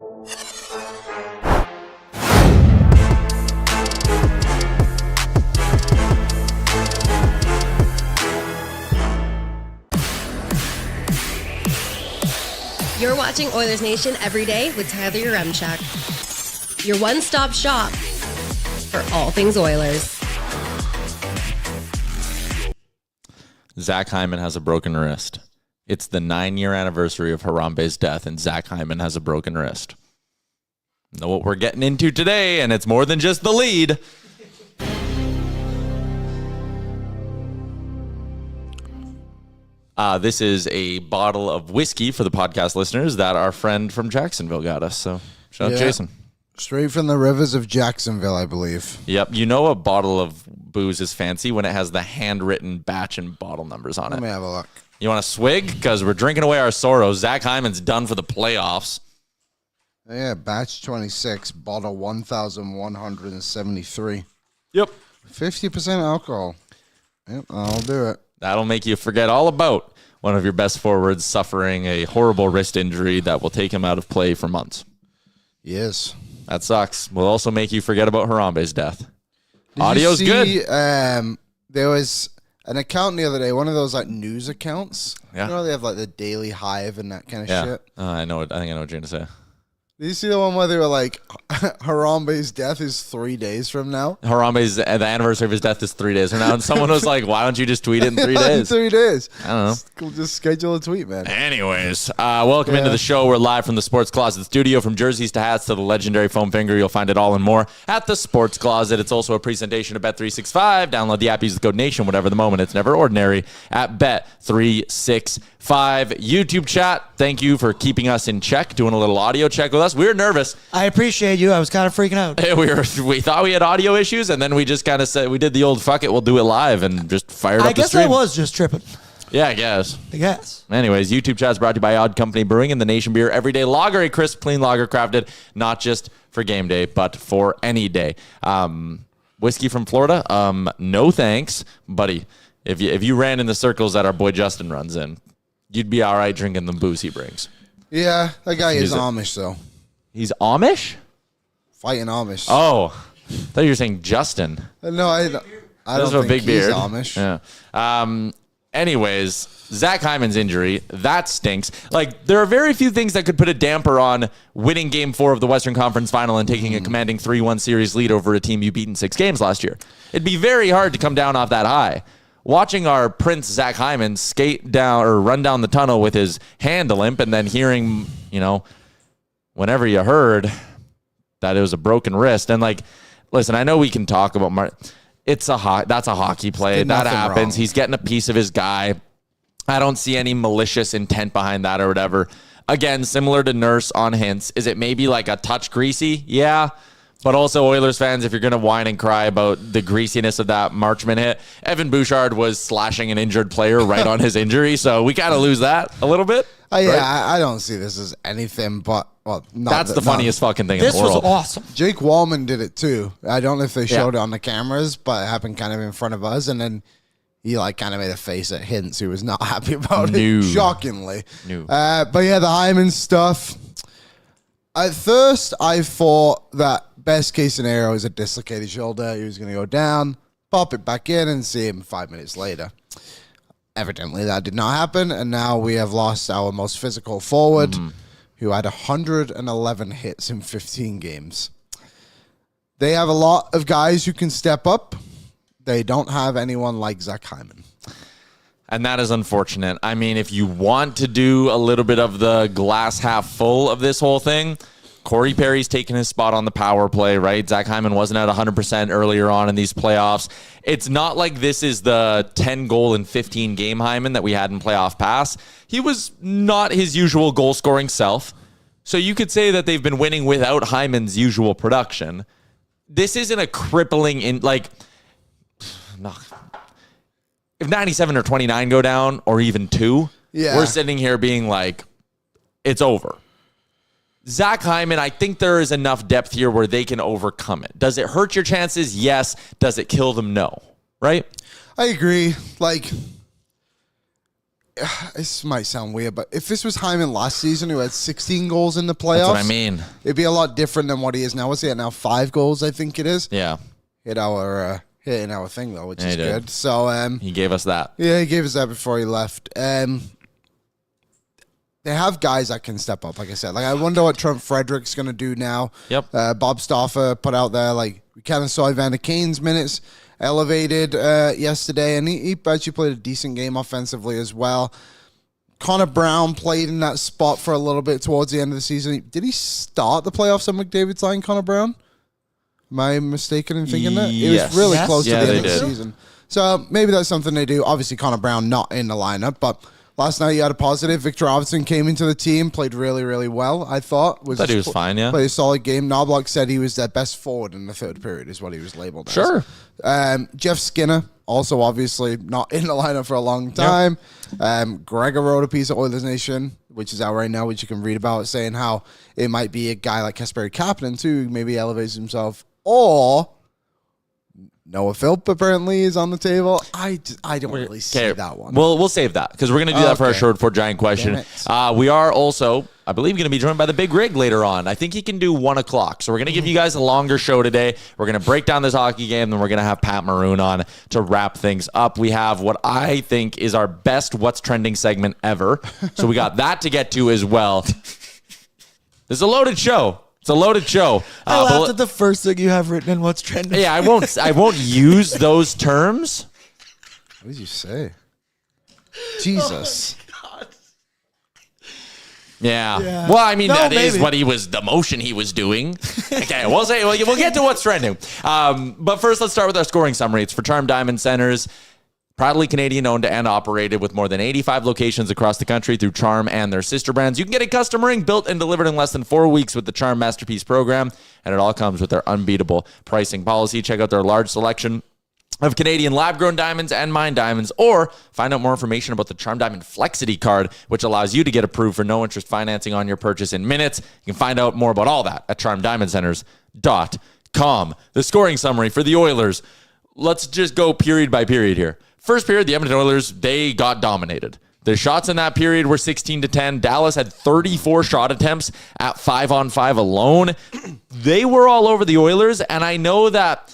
You're watching Oilers Nation Everyday with Tyler Yaremchuk. Your one-stop shop for all things Oilers. Zach Hyman has a broken wrist. It's the 9-year anniversary of Harambe's death, and Zach Hyman has a broken wrist. Know what we're getting into today, and it's more than just the lead. This is a bottle of whiskey for the podcast listeners that our friend from Jacksonville got us. So shout out Jason. Straight from the rivers of Jacksonville, I believe. Yep. You know a bottle of booze is fancy when it has the handwritten batch and bottle numbers on it. Let me have a look. You want a swig? Because we're drinking away our sorrows. Zach Hyman's done for the playoffs. Yeah, batch 26, bottle 1,173. Yep. 50% alcohol. Yep, I'll do it. That'll make you forget all about one of your best forwards suffering a horrible wrist injury that will take him out of play for months. Yes. That sucks. Will also make you forget about Harambe's death. Audio's good. There was an account the other day, one of those like news accounts. Yeah. You know, they have like the Daily Hive and that kind of shit. I know. I think I know what you're going to say. Did you see the one where they were like, Harambe's death is 3 days from now? The anniversary of his death is 3 days from now. And someone was like, why don't you just tweet it in 3 days? 3 days. I don't know. Just schedule a tweet, man. Anyways, welcome into the show. We're live from the Sports Closet studio. From jerseys to hats to the legendary foam finger, you'll find it all and more at the Sports Closet. It's also a presentation of Bet365. Download the app, use the code NATION, whatever the moment. It's never ordinary at Bet365. YouTube chat, thank you for keeping us in check, doing a little audio check with us. We were nervous. I appreciate you. I was kind of freaking out. We thought we had audio issues, and then we just kind of said, we did the old fuck it, we'll do it live, and just fired up the stream. I guess I was just tripping. Yeah, I guess. Anyways, YouTube chat's brought to you by Odd Company Brewing and the Nation Beer Everyday Lager, a crisp, clean lager crafted not just for game day, but for any day. Whiskey from Florida? No thanks, buddy. If you ran in the circles that our boy Justin runs in, you'd be all right drinking the booze he brings. Yeah, that guy is Amish, though. He's Amish? Fighting Amish. Oh, I thought you were saying Justin. No, I don't think big he's beard. Amish. Yeah. Anyways, Zach Hyman's injury, that stinks. Like, there are very few things that could put a damper on winning Game 4 of the Western Conference Final and taking a commanding 3-1 series lead over a team you beat in 6 games last year. It'd be very hard to come down off that high. Watching our Prince Zach Hyman skate down or run down the tunnel with his hand a limp, and then hearing, whenever you heard that it was a broken wrist, and like, listen, I know we can talk about that's a hockey play that happens. Wrong. He's getting a piece of his guy. I don't see any malicious intent behind that or whatever. Again, similar to Nurse on Hintz, is it maybe like a touch greasy? Yeah. But also, Oilers fans, if you're going to whine and cry about the greasiness of that Marchman hit, Evan Bouchard was slashing an injured player right on his injury, so we kind of lose that a little bit. Yeah, right? I don't see this as anything but, that's the funniest fucking thing in the world. This was awesome. Jake Wallman did it too. I don't know if they showed it on the cameras, but it happened kind of in front of us, and then he kind of made a face at Hintz, who was not happy about it, shockingly. But yeah, the Hyman stuff. At first, I thought that best case scenario is a dislocated shoulder. He was going to go down, pop it back in, and see him 5 minutes later. Evidently, that did not happen, and now we have lost our most physical forward, who had 111 hits in 15 games. They have a lot of guys who can step up. They don't have anyone like Zach Hyman. And that is unfortunate. I mean, if you want to do a little bit of the glass half full of this whole thing, Corey Perry's taking his spot on the power play, right? Zach Hyman wasn't at 100% earlier on in these playoffs. It's not like this is the 10-goal in 15-game Hyman that we had in playoff pass. He was not his usual goal-scoring self. So you could say that they've been winning without Hyman's usual production. This isn't a crippling if 97 or 29 go down, or even 2, we're sitting here being like, it's over. Zach Hyman, I think there is enough depth here where they can overcome it. Does it hurt your chances? Yes. Does it kill them? No. Right? I agree. this might sound weird, but if this was Hyman last season who had 16 goals in the playoffs, That's what I mean. It'd be a lot different than what he is now. What's he at now? 5 goals, I think it is. Yeah. Hitting our thing though, which is good. So he gave us that. Yeah, he gave us that before he left. They have guys that can step up, like I said. Like I wonder what Trent Frederick's gonna do now. Yep. Bob Stauffer put out there, like we kind of saw Evander Kane's minutes elevated yesterday, and he actually played a decent game offensively as well. Connor Brown played in that spot for a little bit towards the end of the season. Did he start the playoffs on McDavid's line, Connor Brown? Am I mistaken in thinking that? It was really close to the end of the season. So maybe that's something they do. Obviously, Connor Brown not in the lineup, but last night you had a positive. Victor Robertson came into the team, played really, really well, I thought. Thought he was fine, yeah. Played a solid game. Knobloch said he was their best forward in the third period is what he was labeled as. Sure. Jeff Skinner, also obviously not in the lineup for a long time. Yep. Gregor wrote a piece at Oilers Nation, which is out right now, which you can read about, saying how it might be a guy like Kasperi Kapanen, too, who maybe elevates himself. Or Noah Philp apparently is on the table. I don't really see that one. We'll save that because we're going to do that for our Short for Giant question. We are also, I believe, going to be joined by the Big Rig later on. I think he can do 1 o'clock. So we're going to give you guys a longer show today. We're going to break down this hockey game, then we're going to have Pat Maroon on to wrap things up. We have what I think is our best What's Trending segment ever. So we got that to get to as well. This is a loaded show. It's a loaded show. I laughed at the first thing you have written in What's Trending. Yeah, I won't use those terms. What did you say? Jesus. Oh yeah. Well, I mean, that is what the motion he was doing. Okay, we'll get to what's trending. But first, let's start with our scoring summary. It's for Charm Diamond Centers. Proudly Canadian-owned and operated with more than 85 locations across the country through Charm and their sister brands. You can get a custom ring built and delivered in less than 4 weeks with the Charm Masterpiece program, and it all comes with their unbeatable pricing policy. Check out their large selection of Canadian lab-grown diamonds and mine diamonds, or find out more information about the Charm Diamond Flexity card, which allows you to get approved for no-interest financing on your purchase in minutes. You can find out more about all that at charmdiamondcenters.com. The scoring summary for the Oilers. Let's just go period by period here. First period, the Edmonton Oilers, they got dominated. The shots in that period were 16-10. Dallas had 34 shot attempts at 5-on-5 alone. They were all over the Oilers, and I know that,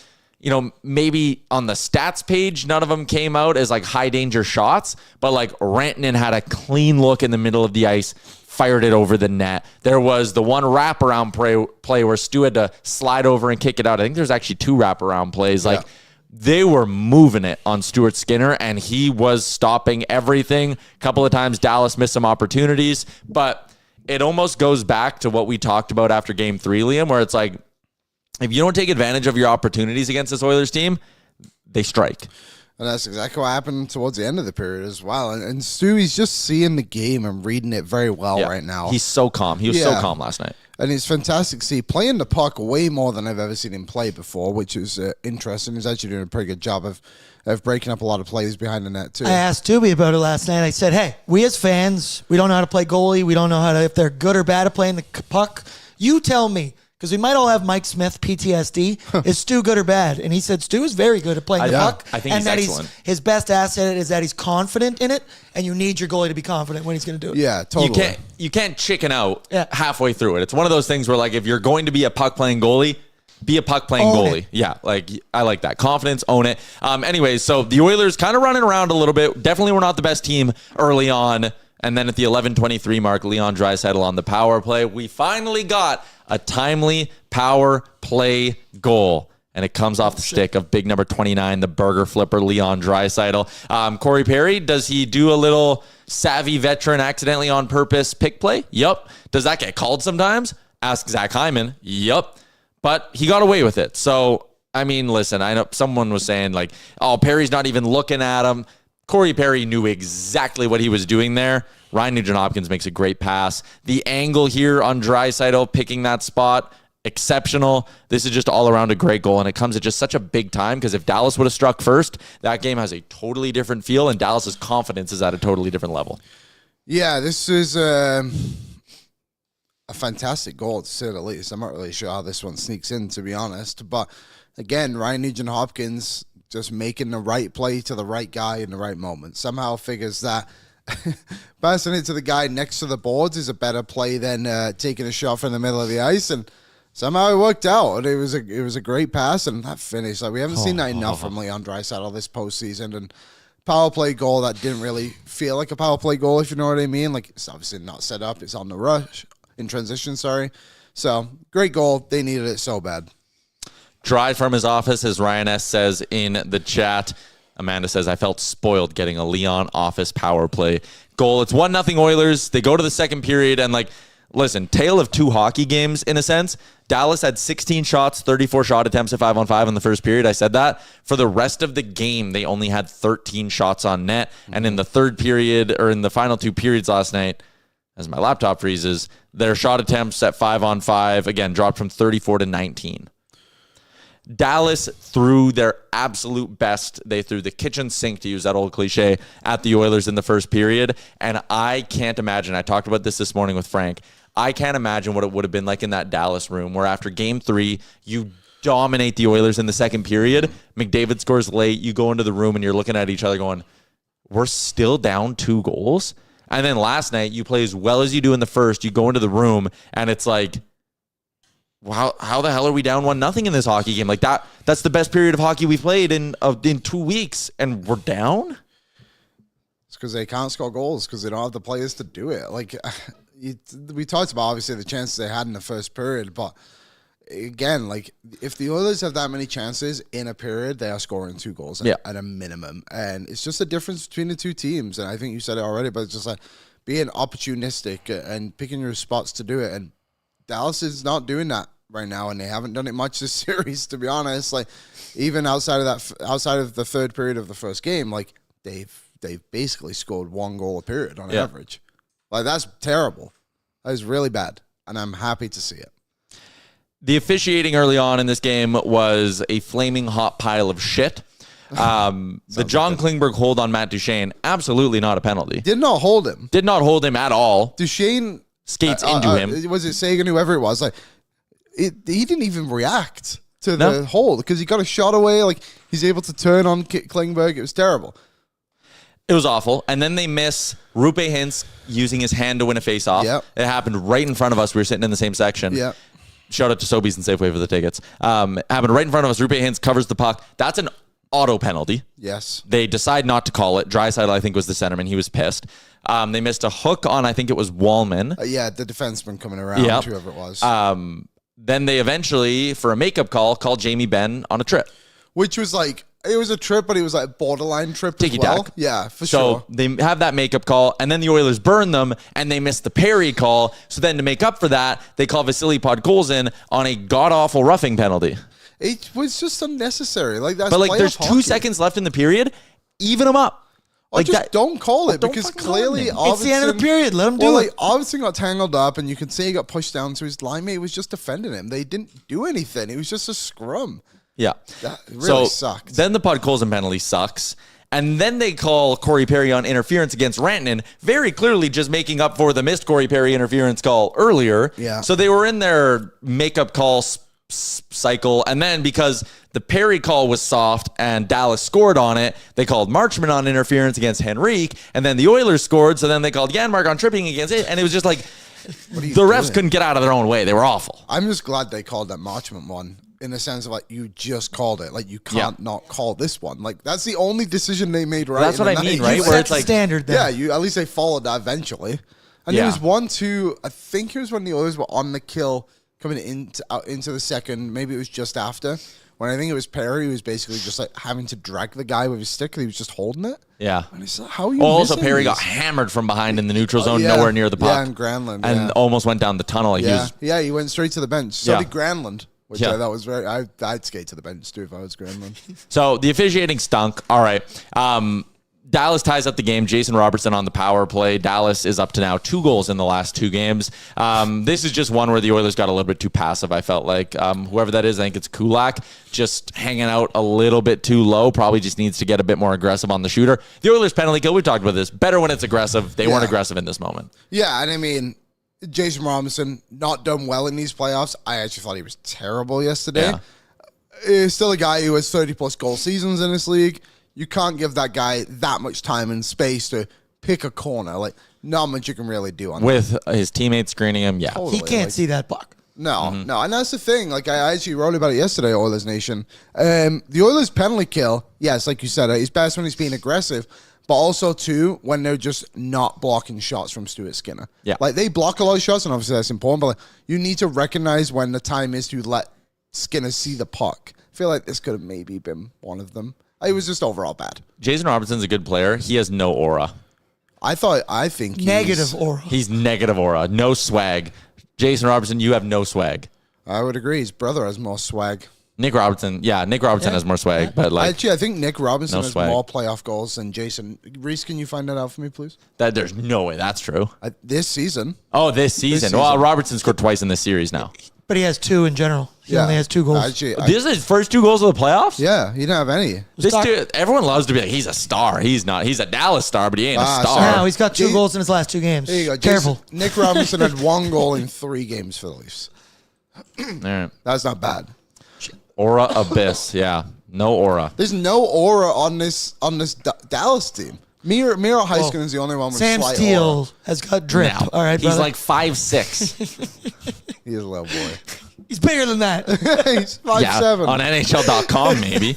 maybe on the stats page, none of them came out as like high danger shots, but like Rantanen had a clean look in the middle of the ice, fired it over the net. There was the one wraparound play where Stu had to slide over and kick it out. I think there's actually 2 wraparound plays. They were moving it on Stuart Skinner, and he was stopping everything. A couple of times Dallas missed some opportunities, but it almost goes back to what we talked about after Game 3, Liam, where it's like, if you don't take advantage of your opportunities against this Oilers team, they strike. And that's exactly what happened towards the end of the period as well. And Stu, he's just seeing the game and reading it very well right now. He's so calm. He was so calm last night. And it's fantastic to see playing the puck way more than I've ever seen him play before, which is interesting. He's actually doing a pretty good job of breaking up a lot of plays behind the net, too. I asked Tubi about it last night. I said, hey, we as fans, we don't know how to play goalie. We don't know if they're good or bad at playing the puck. You tell me. Because we might all have Mike Smith PTSD. Is Stu good or bad? And he said Stu is very good at playing the puck. I think he's excellent. His best asset is that he's confident in it, and you need your goalie to be confident when he's going to do it. Yeah, totally. You can't chicken out halfway through it. It's one of those things where, like, if you're going to be a puck-playing goalie, be a puck-playing goalie. Yeah, I like that. Confidence, own it. Anyways, so the Oilers kind of running around a little bit. Definitely were not the best team early on. And then at the 11:23 mark, Leon Draisaitl on the power play. We finally got a timely power play goal. And it comes off the stick of big number 29, the burger flipper, Leon Draisaitl. Corey Perry, does he do a little savvy veteran accidentally on purpose pick play? Yup. Does that get called sometimes? Ask Zach Hyman. Yup. But he got away with it. So, I mean, listen, I know someone was saying like, oh, Perry's not even looking at him. Corey Perry knew exactly what he was doing there. Ryan Nugent-Hopkins makes a great pass. The angle here on Draisaitl picking that spot, exceptional. This is just all around a great goal, and it comes at just such a big time because if Dallas would have struck first, that game has a totally different feel, and Dallas's confidence is at a totally different level. Yeah, this is a fantastic goal, to say the least. I'm not really sure how this one sneaks in, to be honest. But, again, Ryan Nugent-Hopkins just making the right play to the right guy in the right moment. Somehow figures that passing it to the guy next to the boards is a better play than taking a shot from the middle of the ice, and somehow it worked out. And it was a great pass, and that finish, like we haven't seen that enough from Leon Draisaitl this postseason. And power play goal that didn't really feel like a power play goal, if you know what I mean. Like, it's obviously not set up. It's on the rush, in transition, sorry. So, great goal. They needed it so bad. Drive from his office, as Ryan S. says in the chat. Amanda says, I felt spoiled getting a Leon office power play goal. It's 1-0 Oilers. They go to the second period, and like, listen, tale of two hockey games in a sense. Dallas had 16 shots, 34 shot attempts at 5-on-5 in the first period. I said that. For the rest of the game, they only had 13 shots on net. And in the third period, or in the final two periods last night, as my laptop freezes, their shot attempts at 5-on-5, again, dropped from 34 to 19. Dallas threw their absolute best. They threw the kitchen sink, to use that old cliche, at the Oilers in the first period. And I can't imagine, I talked about this morning with Frank, I can't imagine what it would have been like in that Dallas room where after game 3, you dominate the Oilers in the second period. McDavid scores late. You go into the room and you're looking at each other going, we're still down 2 goals? And then last night, you play as well as you do in the first. You go into the room and it's like, wow, how the hell are we down 1-0 in this hockey game? Like that's the best period of hockey we played in 2 weeks, and we're down? It's because they can't score goals because they don't have the players to do it. Like, we talked about, obviously, the chances they had in the first period, but again, like, if the Oilers have that many chances in a period, they are scoring 2 goals at a minimum. And it's just a difference between the two teams. And I think you said it already, but it's just like being opportunistic and picking your spots to do it. And Dallas is not doing that right now, and they haven't done it much this series, to be honest. Like, even outside of the third period of the first game, like, they've basically scored 1 goal a period on average. Like, that's terrible. That is really bad, and I'm happy to see it. The officiating early on in this game was a flaming hot pile of shit. The John Klingberg hold on Matt Duchene, absolutely not a penalty. Did not hold him. Did not hold him at all. Duchene skates into him. Was it Sagan, whoever it was? Like, he didn't even react to the hold because he got a shot away. Like, he's able to turn on Klingberg. It was terrible. It was awful. And then they miss Rupe Hintz using his hand to win a faceoff. Yep. It happened right in front of us. We were sitting in the same section. Yeah. Shout out to Sobeys and Safeway for the tickets. Happened right in front of us. Rupe Hintz covers the puck. That's an auto penalty. Yes. They decide not to call it. Draisaitl, I think, was the centerman. He was pissed. They missed a hook on, I think it was Wallman. Yeah, the defenseman coming around, whoever it was. Then they eventually, for a makeup call, called Jamie Benn on a trip. Which was like, it was a trip, but it was like borderline trip as well. Yeah, for sure. So they have that makeup call, and then the Oilers burn them, and they miss the Perry call. So then to make up for that, they call Vasily Podkolzin on a god-awful roughing penalty. It was just unnecessary. Like, that's but like, there's 2 seconds left in the period. Even them up. Like, just don't call it, because clearly it's the end of the period. Let him do it. Arvidsson got tangled up, and you can see he got pushed down, so his line mate was just defending him. They didn't do anything. It was just a scrum. Yeah. That really sucked. Then the Podkolzin penalty sucks. And then they call Corey Perry on interference against Rantanen, very clearly just making up for the missed Corey Perry interference call earlier. Yeah. So they were in their makeup call cycle. And then because the Perry call was soft and Dallas scored on it, they called Marchman on interference against Henrique. And then the Oilers scored. So then they called Janmark on tripping against it. And it was just like, the refs couldn't get out of their own way. They were awful. I'm just glad they called that Marchman one. In the sense of, like, you just called it. Like, you can't not call this one. Like, that's the only decision they made right. That's what I mean, right? Where it's like standard then. Yeah, at least they followed that eventually. And it was 1-2. I think it was when the Oilers were on the kill coming into the second. Maybe it was just after. When I think it was Perry who was basically just like having to drag the guy with his stick because he was just holding it. Yeah. And it's like, how are you also, Perry got hammered from behind in the neutral zone, nowhere near the puck. Yeah, and Granlund. And almost went down the tunnel. Like he went straight to the bench. So did Granlund. Which I thought was very... I'd skate to the bench, too, if I was Granlund. So, the officiating stunk. All right. Dallas ties up the game. Jason Robertson on the power play. Dallas is up to now 2 goals in the last 2 games. This is just one where the Oilers got a little bit too passive, I felt like. Whoever that is, I think it's Kulak, just hanging out a little bit too low. Probably just needs to get a bit more aggressive on the shooter. The Oilers penalty kill, we've talked about this. Better when it's aggressive. They weren't aggressive in this moment. Yeah, and I mean... Jason Robertson, not done well in these playoffs. I actually thought he was terrible yesterday. Yeah. He's still a guy who has 30-plus goal seasons in this league. You can't give that guy that much time and space to pick a corner. Like, not much you can really do on that. With his teammates screening him, yeah. Totally. He can't see that puck. No. And that's the thing. Like, I actually wrote about it yesterday, Oilers Nation. The Oilers penalty kill, yes, like you said, he's best when he's being aggressive, but also, too, when they're just not blocking shots from Stuart Skinner. Yeah. Like, they block a lot of shots, and obviously that's important, but like, you need to recognize when the time is to let Skinner see the puck. I feel like this could have maybe been one of them. It was just overall bad. Jason Robertson's a good player. He has no aura. I think Negative aura. He's negative aura. No swag. Jason Robertson, you have no swag. I would agree. His brother has more swag. Nick Robertson has more swag, but like Actually, I think Nick Robinson no has swag. more playoff goals than Jason. Reese, can you find that out for me, please? that. There's no way that's true. This season. Oh, this season. Well, Robertson scored twice in this series now. But he has 2 in general. He only has 2 goals. Actually, This is his first 2 goals of the playoffs? yeah, he didn't have any. This dude, everyone loves to be like, he's a star. He's not. He's a Dallas star, but he ain't a star. No, he's got 2 goals in his last 2 games. There you go. Careful. Nick Robinson had 1 goal in 3 games for the Leafs. All right. That's not bad. Aura abyss. Yeah. No aura. There's no aura on this Dallas team. Miro Heiskanen is the only one with Sam slight Steele aura. has got drip. No. All right, He's brother. like 5'6". He is a little boy. He's bigger than that. He's 5'7". On NHL.com, maybe.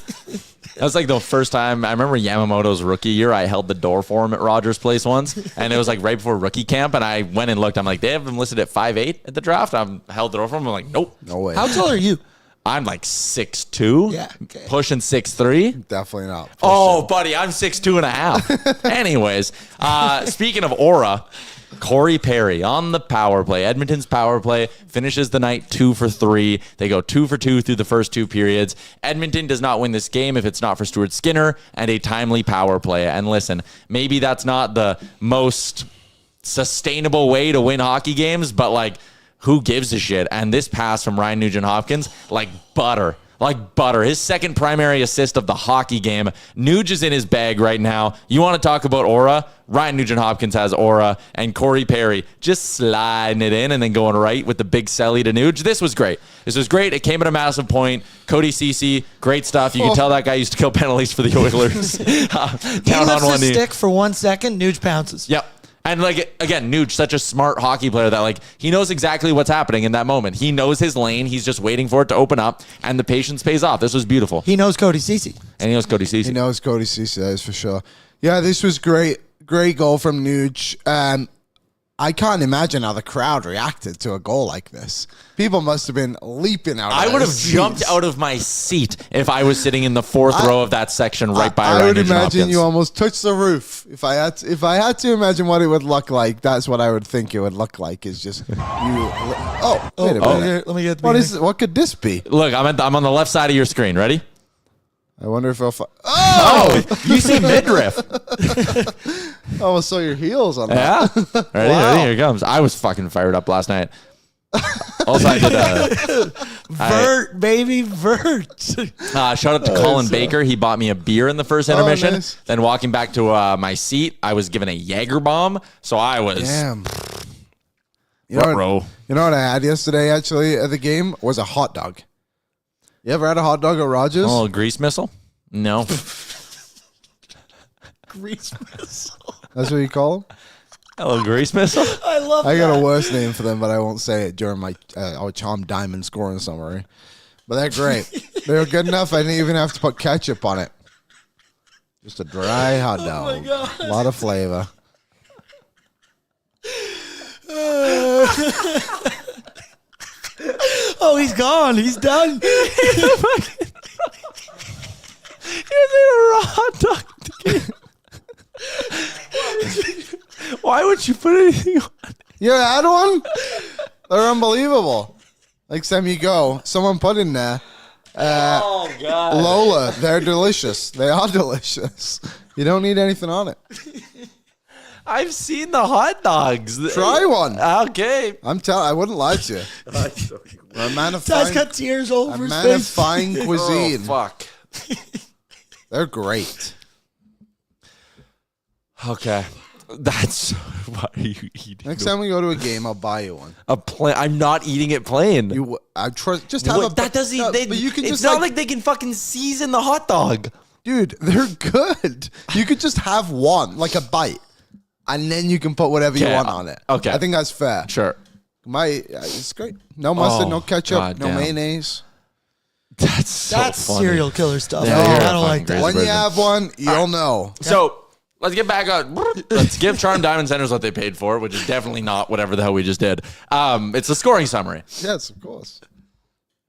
That was like the first time. I remember Yamamoto's rookie year. I held the door for him at Rogers Place once, and it was like right before rookie camp. And I went and looked. I'm like, they have him listed at 5'8" at the draft. I held the door for him. I'm like, nope. No way. How tall are you? I'm like 6'2". Yeah, okay. Pushing 6'3". Definitely not. Oh, buddy, I'm 6'2" and a half. Anyways, speaking of aura, Corey Perry on the power play. Edmonton's power play finishes the night 2 for 3. They go 2 for 2 through the first 2 periods. Edmonton does not win this game if it's not for Stuart Skinner and a timely power play. And listen, maybe that's not the most sustainable way to win hockey games, but like, who gives a shit? And this pass from Ryan Nugent-Hopkins, like butter. Like butter. His second primary assist of the hockey game. Nuge is in his bag right now. You want to talk about aura? Ryan Nugent-Hopkins has aura. And Corey Perry just sliding it in and then going right with the big celly to Nuge. This was great. This was great. It came at a massive point. Cody Ceci, great stuff. You can tell that guy used to kill penalties for the Oilers. He lifts his stick for 1 second. Nuge pounces. Yep. And like, again, Nuge, such a smart hockey player that like he knows exactly what's happening in that moment. He knows his lane. He's just waiting for it to open up, and the patience pays off. This was beautiful. He knows Cody Ceci. And he knows Cody Ceci. He knows Cody Ceci, that is for sure. Yeah, this was great. Great goal from Nuge. I can't imagine how the crowd reacted to a goal like this. People must have been leaping out of I would have seats. jumped out of my seat if I was sitting in the 4th row of that section right by Ryan I would Nugent-Hopkins. imagine you almost touched the roof. If I had to imagine what it would look like, that's what I would think it would look like. Is just you. Oh, wait a minute. Let me get. What is? What could this be? Look, I'm on the left side of your screen. Ready? I wonder if I'll. Oh, you see midriff. Oh, so your heels on that. Yeah. Ready? Here it comes. I was fucking fired up last night. Also, I did Vert, baby, Vert. shout out to Colin Baker. He bought me a beer in the first intermission. Nice. Then walking back to my seat, I was given a Jaeger bomb. So I was Damn. You front row. You know what I had yesterday, actually, at the game? Was a hot dog. You ever had a hot dog at Rogers? Oh, a grease missile? No. Grease missile. That's what you call them? Hello, grease missile. I love I that. got a worse name for them, but I won't say it during my our Tom Diamond scoring summary. But they're great. They were good enough. I didn't even have to put ketchup on it. Just a dry hot dog. my God. A lot of flavor. Oh, he's gone. He's done. Hot dog. Why would you put anything on? You had one? They're unbelievable. Next time you go, someone put in there. Oh, God. Lola, they're delicious. They are delicious. You don't need anything on it. I've seen the hot dogs. Try one. Okay. I wouldn't lie to you. A man of Dad's fine, got tears all a over his man of face. fine cuisine. Oh, fuck. They're great. Okay. That's what are you eating? Next time we go to a game, I'll buy you one. A plain. I'm not eating it plain. I trust. Just have a. That doesn't. No, they, but you can it's just not like they can fucking season the hot dog. dude, they're good. You could just have one, like a bite. and then you can put whatever you want on it. Okay. I think that's fair. Sure. It's great. No mustard, no ketchup, no mayonnaise. That's so funny. Serial killer stuff. Yeah, I don't like that. When you have one, you'll know. So let's get back on. Let's give Charm Diamond Centers what they paid for, which is definitely not whatever the hell we just did. It's a scoring summary. Yes, of course.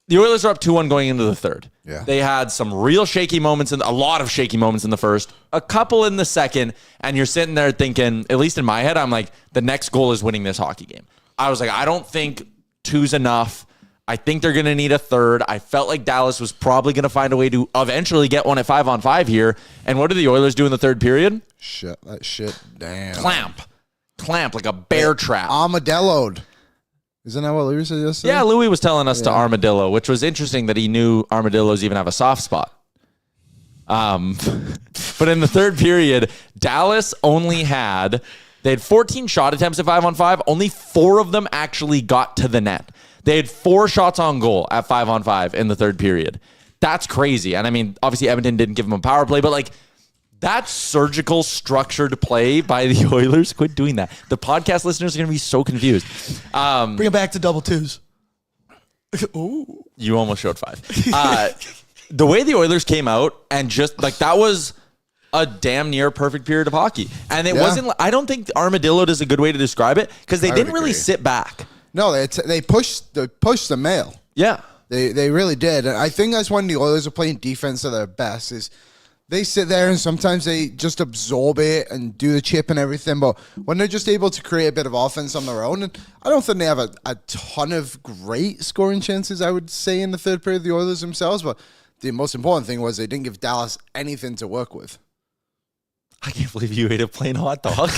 The Oilers are up 2-1 going into the third. Yeah. They had some real shaky moments, a lot of shaky moments in the first, a couple in the second, and you're sitting there thinking, at least in my head, I'm like, the next goal is winning this hockey game. I was like, I don't think 2's enough. I think they're going to need a third. I felt like Dallas was probably going to find a way to eventually get one at 5-on-5 here. And what did the Oilers do in the third period? Shut that shit down. Clamp like a bear trap. Armadilloed. Isn't that what Louis said yesterday? Yeah, Louis was telling us to armadillo, which was interesting that he knew armadillos even have a soft spot. But in the third period, Dallas they had 14 shot attempts at 5-on-5. Only 4 of them actually got to the net. They had 4 shots on goal at 5-on-5 in the third period. That's crazy. And I mean, obviously Edmonton didn't give them a power play, but like that surgical structured play by the Oilers, quit doing that. The podcast listeners are going to be so confused. Bring it back to double twos. Ooh. You almost showed 5. The way the Oilers came out and just like that was a damn near perfect period of hockey. And it wasn't, I don't think armadillo is a good way to describe it because they didn't really sit back. No, they pushed the mail. Yeah. They really did. And I think that's when the Oilers are playing defense at their best is they sit there and sometimes they just absorb it and do the chip and everything. But when they're just able to create a bit of offense on their own, and I don't think they have a ton of great scoring chances, I would say, in the third period, the Oilers themselves. But the most important thing was they didn't give Dallas anything to work with. I can't believe you ate a plain hot dog.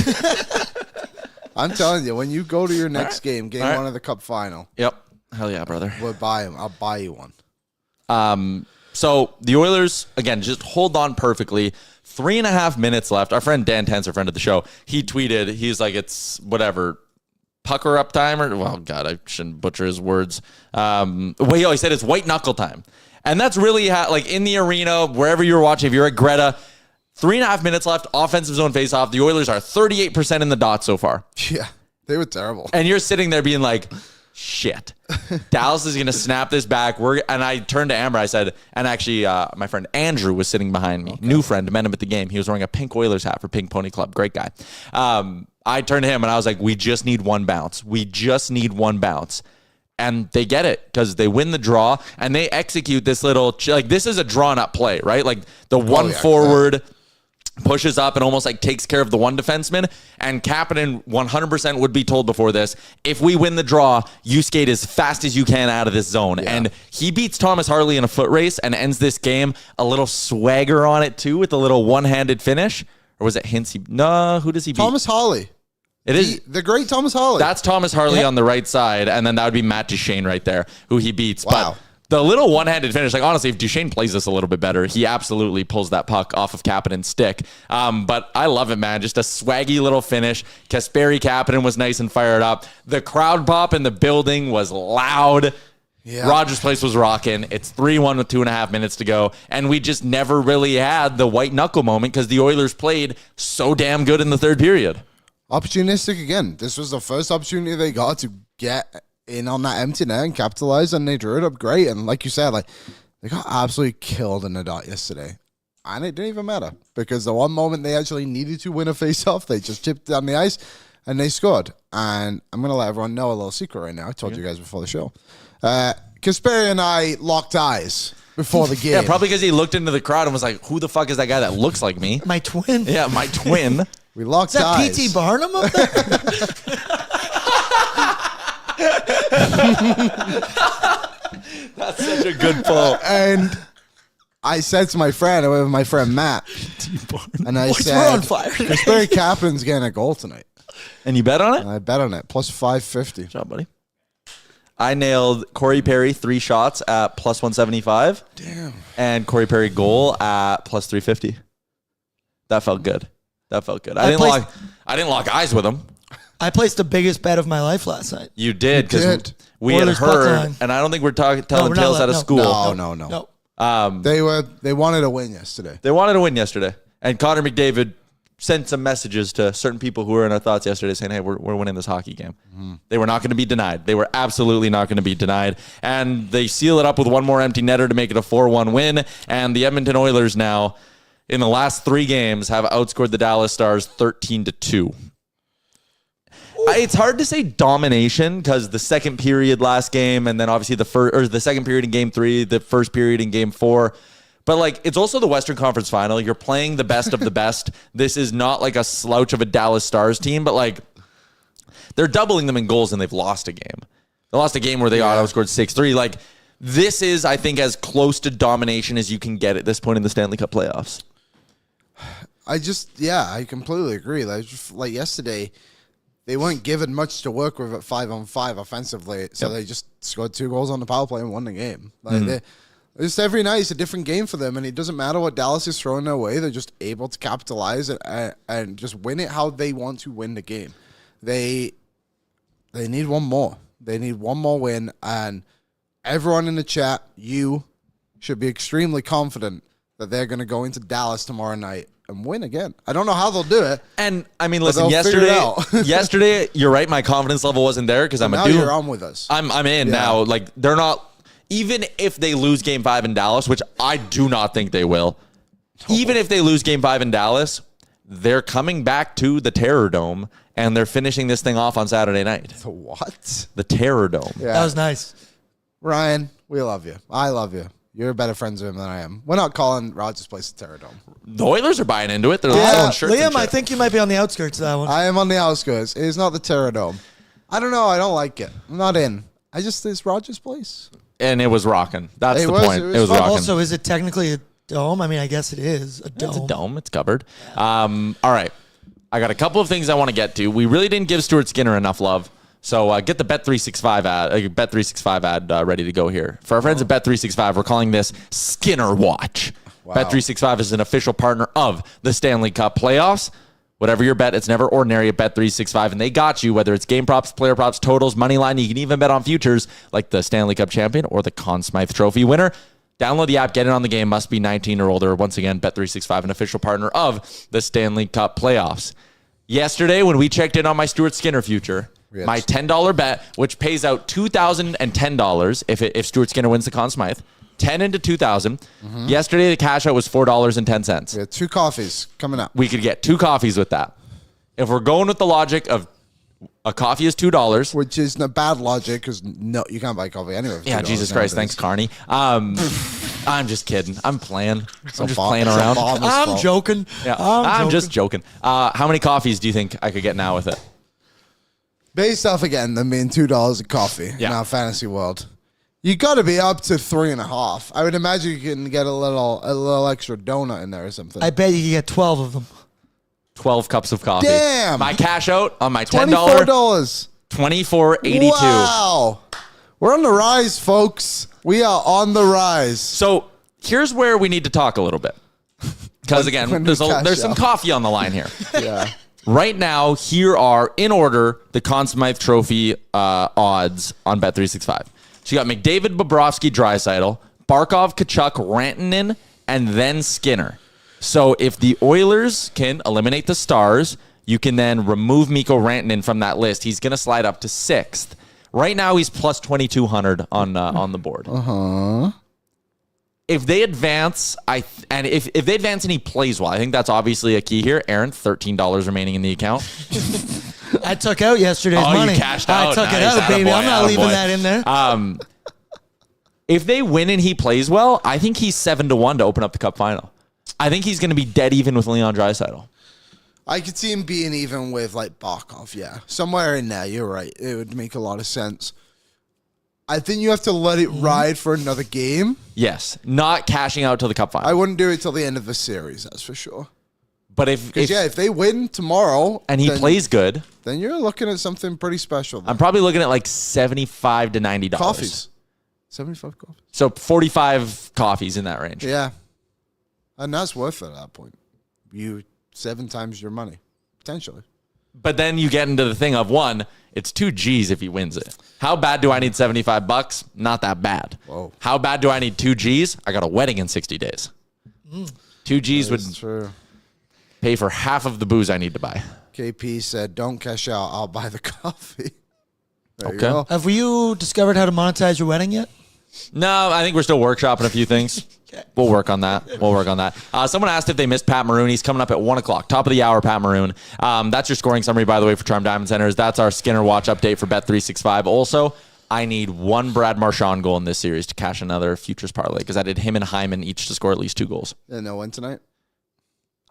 I'm telling you, when you go to your next game 1 of the Cup Final. Yep. Hell yeah, brother. We'll buy them. I'll buy you one. So the Oilers, again, just hold on perfectly. 3.5 minutes left. Our friend Dan Tenser, friend of the show, he tweeted, he's like, it's whatever, pucker up time, or, well, God, I shouldn't butcher his words. He said it's white knuckle time. And that's really how, like, in the arena, wherever you're watching, if you're at Greta, 3.5 minutes left, offensive zone face-off. The Oilers are 38% in the dot so far. Yeah, they were terrible. And you're sitting there being like, shit. Dallas is going to snap this back. And I turned to Amber. I said, and actually, my friend Andrew was sitting behind me. Okay. New friend, met him at the game. He was wearing a pink Oilers hat for Pink Pony Club. Great guy. I turned to him and I was like, we just need one bounce. And they get it because they win the draw and they execute this little, like, this is a drawn up play, right? Like the one forward pushes up and almost like takes care of the one defenseman. And Kapanen 100% would be told before this, if we win the draw, you skate as fast as you can out of this zone. Yeah. And he beats Thomas Harley in a foot race and ends this game a little swagger on it too with a little one-handed finish. Or was it Hintz? No, who does he beat? Thomas Harley. It is the great Thomas Harley. That's Thomas Harley on the right side, and then that would be Matt Duchene right there, who he beats. Wow. But the little one-handed finish, like honestly, if Duchene plays this a little bit better, he absolutely pulls that puck off of Kapanen's stick. But I love it, man. Just a swaggy little finish. Kasperi Kapanen was nice and fired up. The crowd pop in the building was loud. Yeah. Rogers Place was rocking. It's 3-1 with 2.5 minutes to go. And we just never really had the white knuckle moment because the Oilers played so damn good in the third period. Opportunistic again. This was the first opportunity they got to get in on that empty net and capitalize, and they drew it up great. And like you said, like they got absolutely killed in the dot yesterday. And it didn't even matter because the one moment they actually needed to win a face-off, they just chipped down the ice and they scored. And I'm going to let everyone know a little secret right now. I told you guys before the show. Kasperi and I locked eyes before the game. Yeah, probably because he looked into the crowd and was like, who the fuck is that guy that looks like me? My twin. Yeah, my twin. We locked eyes. eyes. Is that P.T. Barnum up there? That's such a good pull. And I said to my friend, I went with my friend Matt, and I said, we're on fire. Kasperi Kapanen's getting a goal tonight. And you bet on it? And I bet on it, plus 550. Good job, buddy. I nailed Corey Perry 3 shots at plus 175. Damn. And Corey Perry goal at plus 350. That felt good. I didn't lock eyes with him. I placed the biggest bet of my life last night. You did because we had heard, and I don't think we're telling tales out of school. No. They wanted to win yesterday. And Connor McDavid sent some messages to certain people who were in our thoughts yesterday saying, hey, we're winning this hockey game. Mm-hmm. They were not going to be denied. They were absolutely not going to be denied. And they seal it up with one more empty netter to make it a 4-1 win. And the Edmonton Oilers now, in the last 3 games, have outscored the Dallas Stars 13-2. It's hard to say domination because the second period last game, and then obviously the second period in game 3, the first period in game 4. But, like, it's also the Western Conference Final. You're playing the best of the best. This is not like a slouch of a Dallas Stars team, but, like, they're doubling them in goals and they've lost a game. They lost a game where they outscored 6-3. Like, this is, I think, as close to domination as you can get at this point in the Stanley Cup playoffs. I completely agree. Like yesterday, they weren't given much to work with at 5-on-5 offensively, so they just scored 2 goals on the power play and won the game. Like just every night is a different game for them, and it doesn't matter what Dallas is throwing their way. They're just able to capitalize and just win it how they want to win the game. They need one more. They need one more win, and everyone in the chat, you should be extremely confident that they're going to go into Dallas tomorrow night and win again. I don't know how they'll do it. And I mean, listen, yesterday, you're right. My confidence level wasn't there because I'm a dude. Now you're on with us. I'm in now. Like, they're not. Even if they lose Game 5 in Dallas, which I do not think they will, even if they lose Game 5 in Dallas, they're coming back to the Terror Dome, and they're finishing this thing off on Saturday night. The what? The Terror Dome. Yeah. That was nice. Ryan, we love you. I love you. You're better friends with him than I am. We're not calling Rogers Place the Terror Dome. The Oilers are buying into it. They're selling shirts. Liam, I think you might be on the outskirts of that one. I am on the outskirts. It is not the Terror Dome. I don't know. I don't like it. I'm not in. It's Rogers Place. And it was rocking. That's the point. It was rocking. Also, is it technically a dome? I mean, I guess it is a dome. It's a dome. It's covered. All right. I got a couple of things I want to get to. We really didn't give Stuart Skinner enough love. So get the Bet365 ad ready to go here. For our friends at Bet365, we're calling this Skinner Watch. Wow. Bet365 is an official partner of the Stanley Cup playoffs. Whatever your bet, it's never ordinary at Bet365, and they got you, whether it's game props, player props, totals, money line. You can even bet on futures like the Stanley Cup champion or the Conn Smythe Trophy winner. Download the app, get in on the game, must be 19 or older. Once again, Bet365, an official partner of the Stanley Cup playoffs. Yesterday, when we checked in on my Stuart Skinner future, my $10 bet, which pays out $2,010 if Stuart Skinner wins the Conn Smythe, 10 into 2,000. Mm-hmm. Yesterday, the cash out was $4.10. We had 2 coffees coming up. We could get 2 coffees with that. If we're going with the logic of a coffee is $2, which is a bad logic because no, you can't buy coffee anyway. Yeah, Jesus Christ, thanks, Carney. I'm just kidding. I'm playing. I'm just playing around. I'm joking. Yeah, I'm just joking. How many coffees do you think I could get now with it? Based off again, them being $2 a coffee in our fantasy world. You got to be up to 3.5. I would imagine you can get a little extra donut in there or something. I bet you can get 12 of them. 12 cups of coffee. Damn. My cash out on my $10. $24. $24.82. Wow. We're on the rise, folks. We are on the rise. So here's where we need to talk a little bit. Because again, there's some coffee on the line here. Yeah. Right now, here are, in order, the Conn Smythe Trophy odds on Bet365. So you got McDavid, Bobrovsky, Draisaitl, Barkov, Kachuk, Rantanen, and then Skinner. So if the Oilers can eliminate the Stars, you can then remove Mikko Rantanen from that list. He's going to slide up to 6th. Right now, he's plus 2,200 on the board. Uh-huh. If they advance, if they advance and he plays well, I think that's obviously a key here. Aaron, $13 remaining in the account. I took out yesterday's money. You cashed out. I took it out, baby. I'm not leaving that in there. If they win and he plays well, I think he's 7-1 to open up the Cup Final. I think he's going to be dead even with Leon Draisaitl. I could see him being even with like Barkov, yeah. Somewhere in there, you're right. It would make a lot of sense. I think you have to let it ride for another game. Yes, not cashing out till the Cup Final. I wouldn't do it till the end of the series, that's for sure. But if they win tomorrow and he plays good, then you're looking at something pretty special. I'm probably looking at like $75 to $90. Coffees. 75 coffees. So 45 coffees in that range. Yeah. And that's worth it at that point. 7 times your money, potentially. But then you get into the thing of, one, it's 2 G's if he wins it. How bad do I need $75? Not that bad. Whoa. How bad do I need 2 G's? I got a wedding in 60 days. 2 G's would... True. pay for half of the booze I need to buy. KP said, don't cash out. I'll buy the coffee. There you Okay. go. Have you discovered how to monetize your wedding yet? No, I think we're still workshopping a few things. We'll work on that. Someone asked if they missed Pat Maroon. He's coming up at 1 o'clock. Top of the hour, Pat Maroon. That's your scoring summary, by the way, for Charm Diamond Centers. That's our Skinner Watch update for Bet365. Also, I need one Brad Marchand goal in this series to cash another futures parlay because I did him and Hyman each to score at least 2 goals. And no win tonight?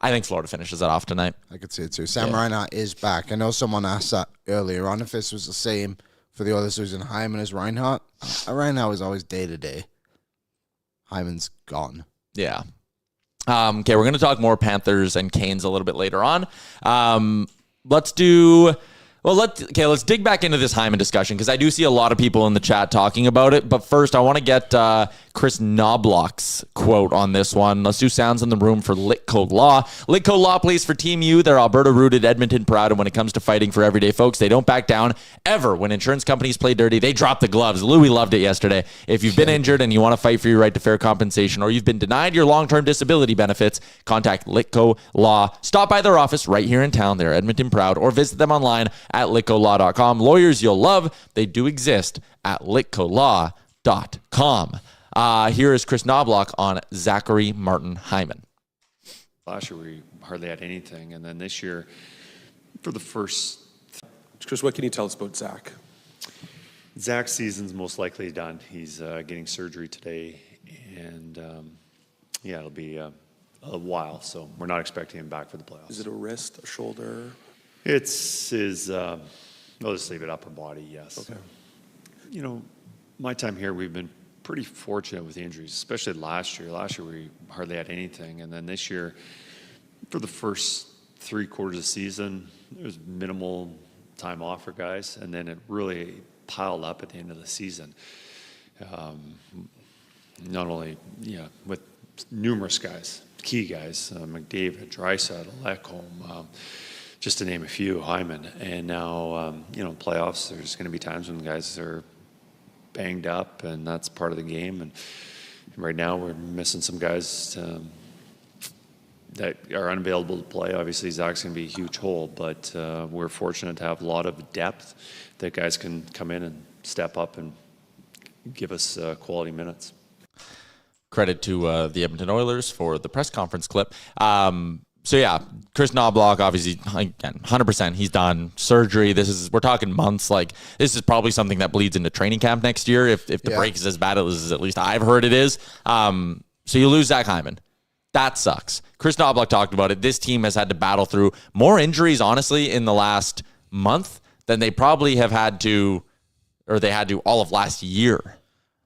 I think Florida finishes that off tonight. I could see it too. Sam Reinhart is back. I know someone asked that earlier on if this was the same for the Oilers losing Hyman as Reinhart. Reinhart was always day-to-day. Hyman's gone. Yeah. Okay, we're going to talk more Panthers and Canes a little bit later on. Let's dig back into this Hyman discussion because I do see a lot of people in the chat talking about it. But first, I want to get Chris Knobloch's quote on this one. Let's do sounds in the room for Litco Law. Litco Law plays for Team U. They're Alberta-rooted, Edmonton proud, and when it comes to fighting for everyday folks, they don't back down ever. When insurance companies play dirty, they drop the gloves. Louis loved it yesterday. If you've been injured and you want to fight for your right to fair compensation, or you've been denied your long-term disability benefits, contact Litco Law. Stop by their office right here in town. They're Edmonton proud, or visit them online at litcolaw.com. Lawyers you'll love, they do exist at litcolaw.com. Here is Chris Knobloch on Zachary Martin Hyman. Last year we hardly had anything, and then this year, for the first... Chris, what can you tell us about Zach? Zach's season's most likely done. He's getting surgery today, and it'll be a while, so we're not expecting him back for the playoffs. Is it a wrist, a shoulder? It's his, I'll just leave it upper body, yes. Okay. You know, my time here, we've been pretty fortunate with injuries, especially last year. Last year we hardly had anything, and then this year, for the first 3 quarters of the season, there was minimal time off for guys, and then it really piled up at the end of the season. Not only, with numerous guys, key guys, McDavid, Draisaitl, Ekholm, just to name a few, Hyman. And now, playoffs, there's going to be times when the guys are banged up, and that's part of the game. And right now we're missing some guys that are unavailable to play. Obviously, Zach's going to be a huge hole, but we're fortunate to have a lot of depth that guys can come in and step up and give us quality minutes. Credit to the Edmonton Oilers for the press conference clip. Chris Knobloch, obviously, again, 100%, he's done surgery. We're talking months. Like, this is probably something that bleeds into training camp next year. If the break is as bad as at least I've heard it is. So you lose Zach Hyman. That sucks. Chris Knobloch talked about it. This team has had to battle through more injuries, honestly, in the last month than they probably have had to, or they had to all of last year.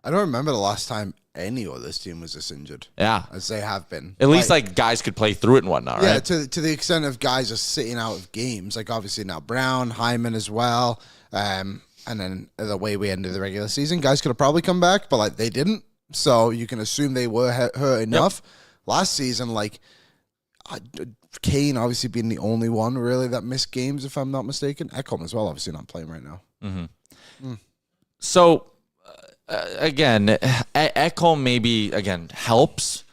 I don't remember the last time any of this team was this injured. Yeah. As they have been. At least guys could play through it and whatnot, right? Yeah, to the extent of guys are sitting out of games, like obviously now Brown, Hyman as well. And then the way we ended the regular season, guys could have probably come back, but they didn't. So you can assume they were hurt enough. Yep. Last season, Kane obviously being the only one really that missed games, if I'm not mistaken. Ekholm as well, obviously not playing right now. Mm-hmm. So, again, Ekholm maybe, helps.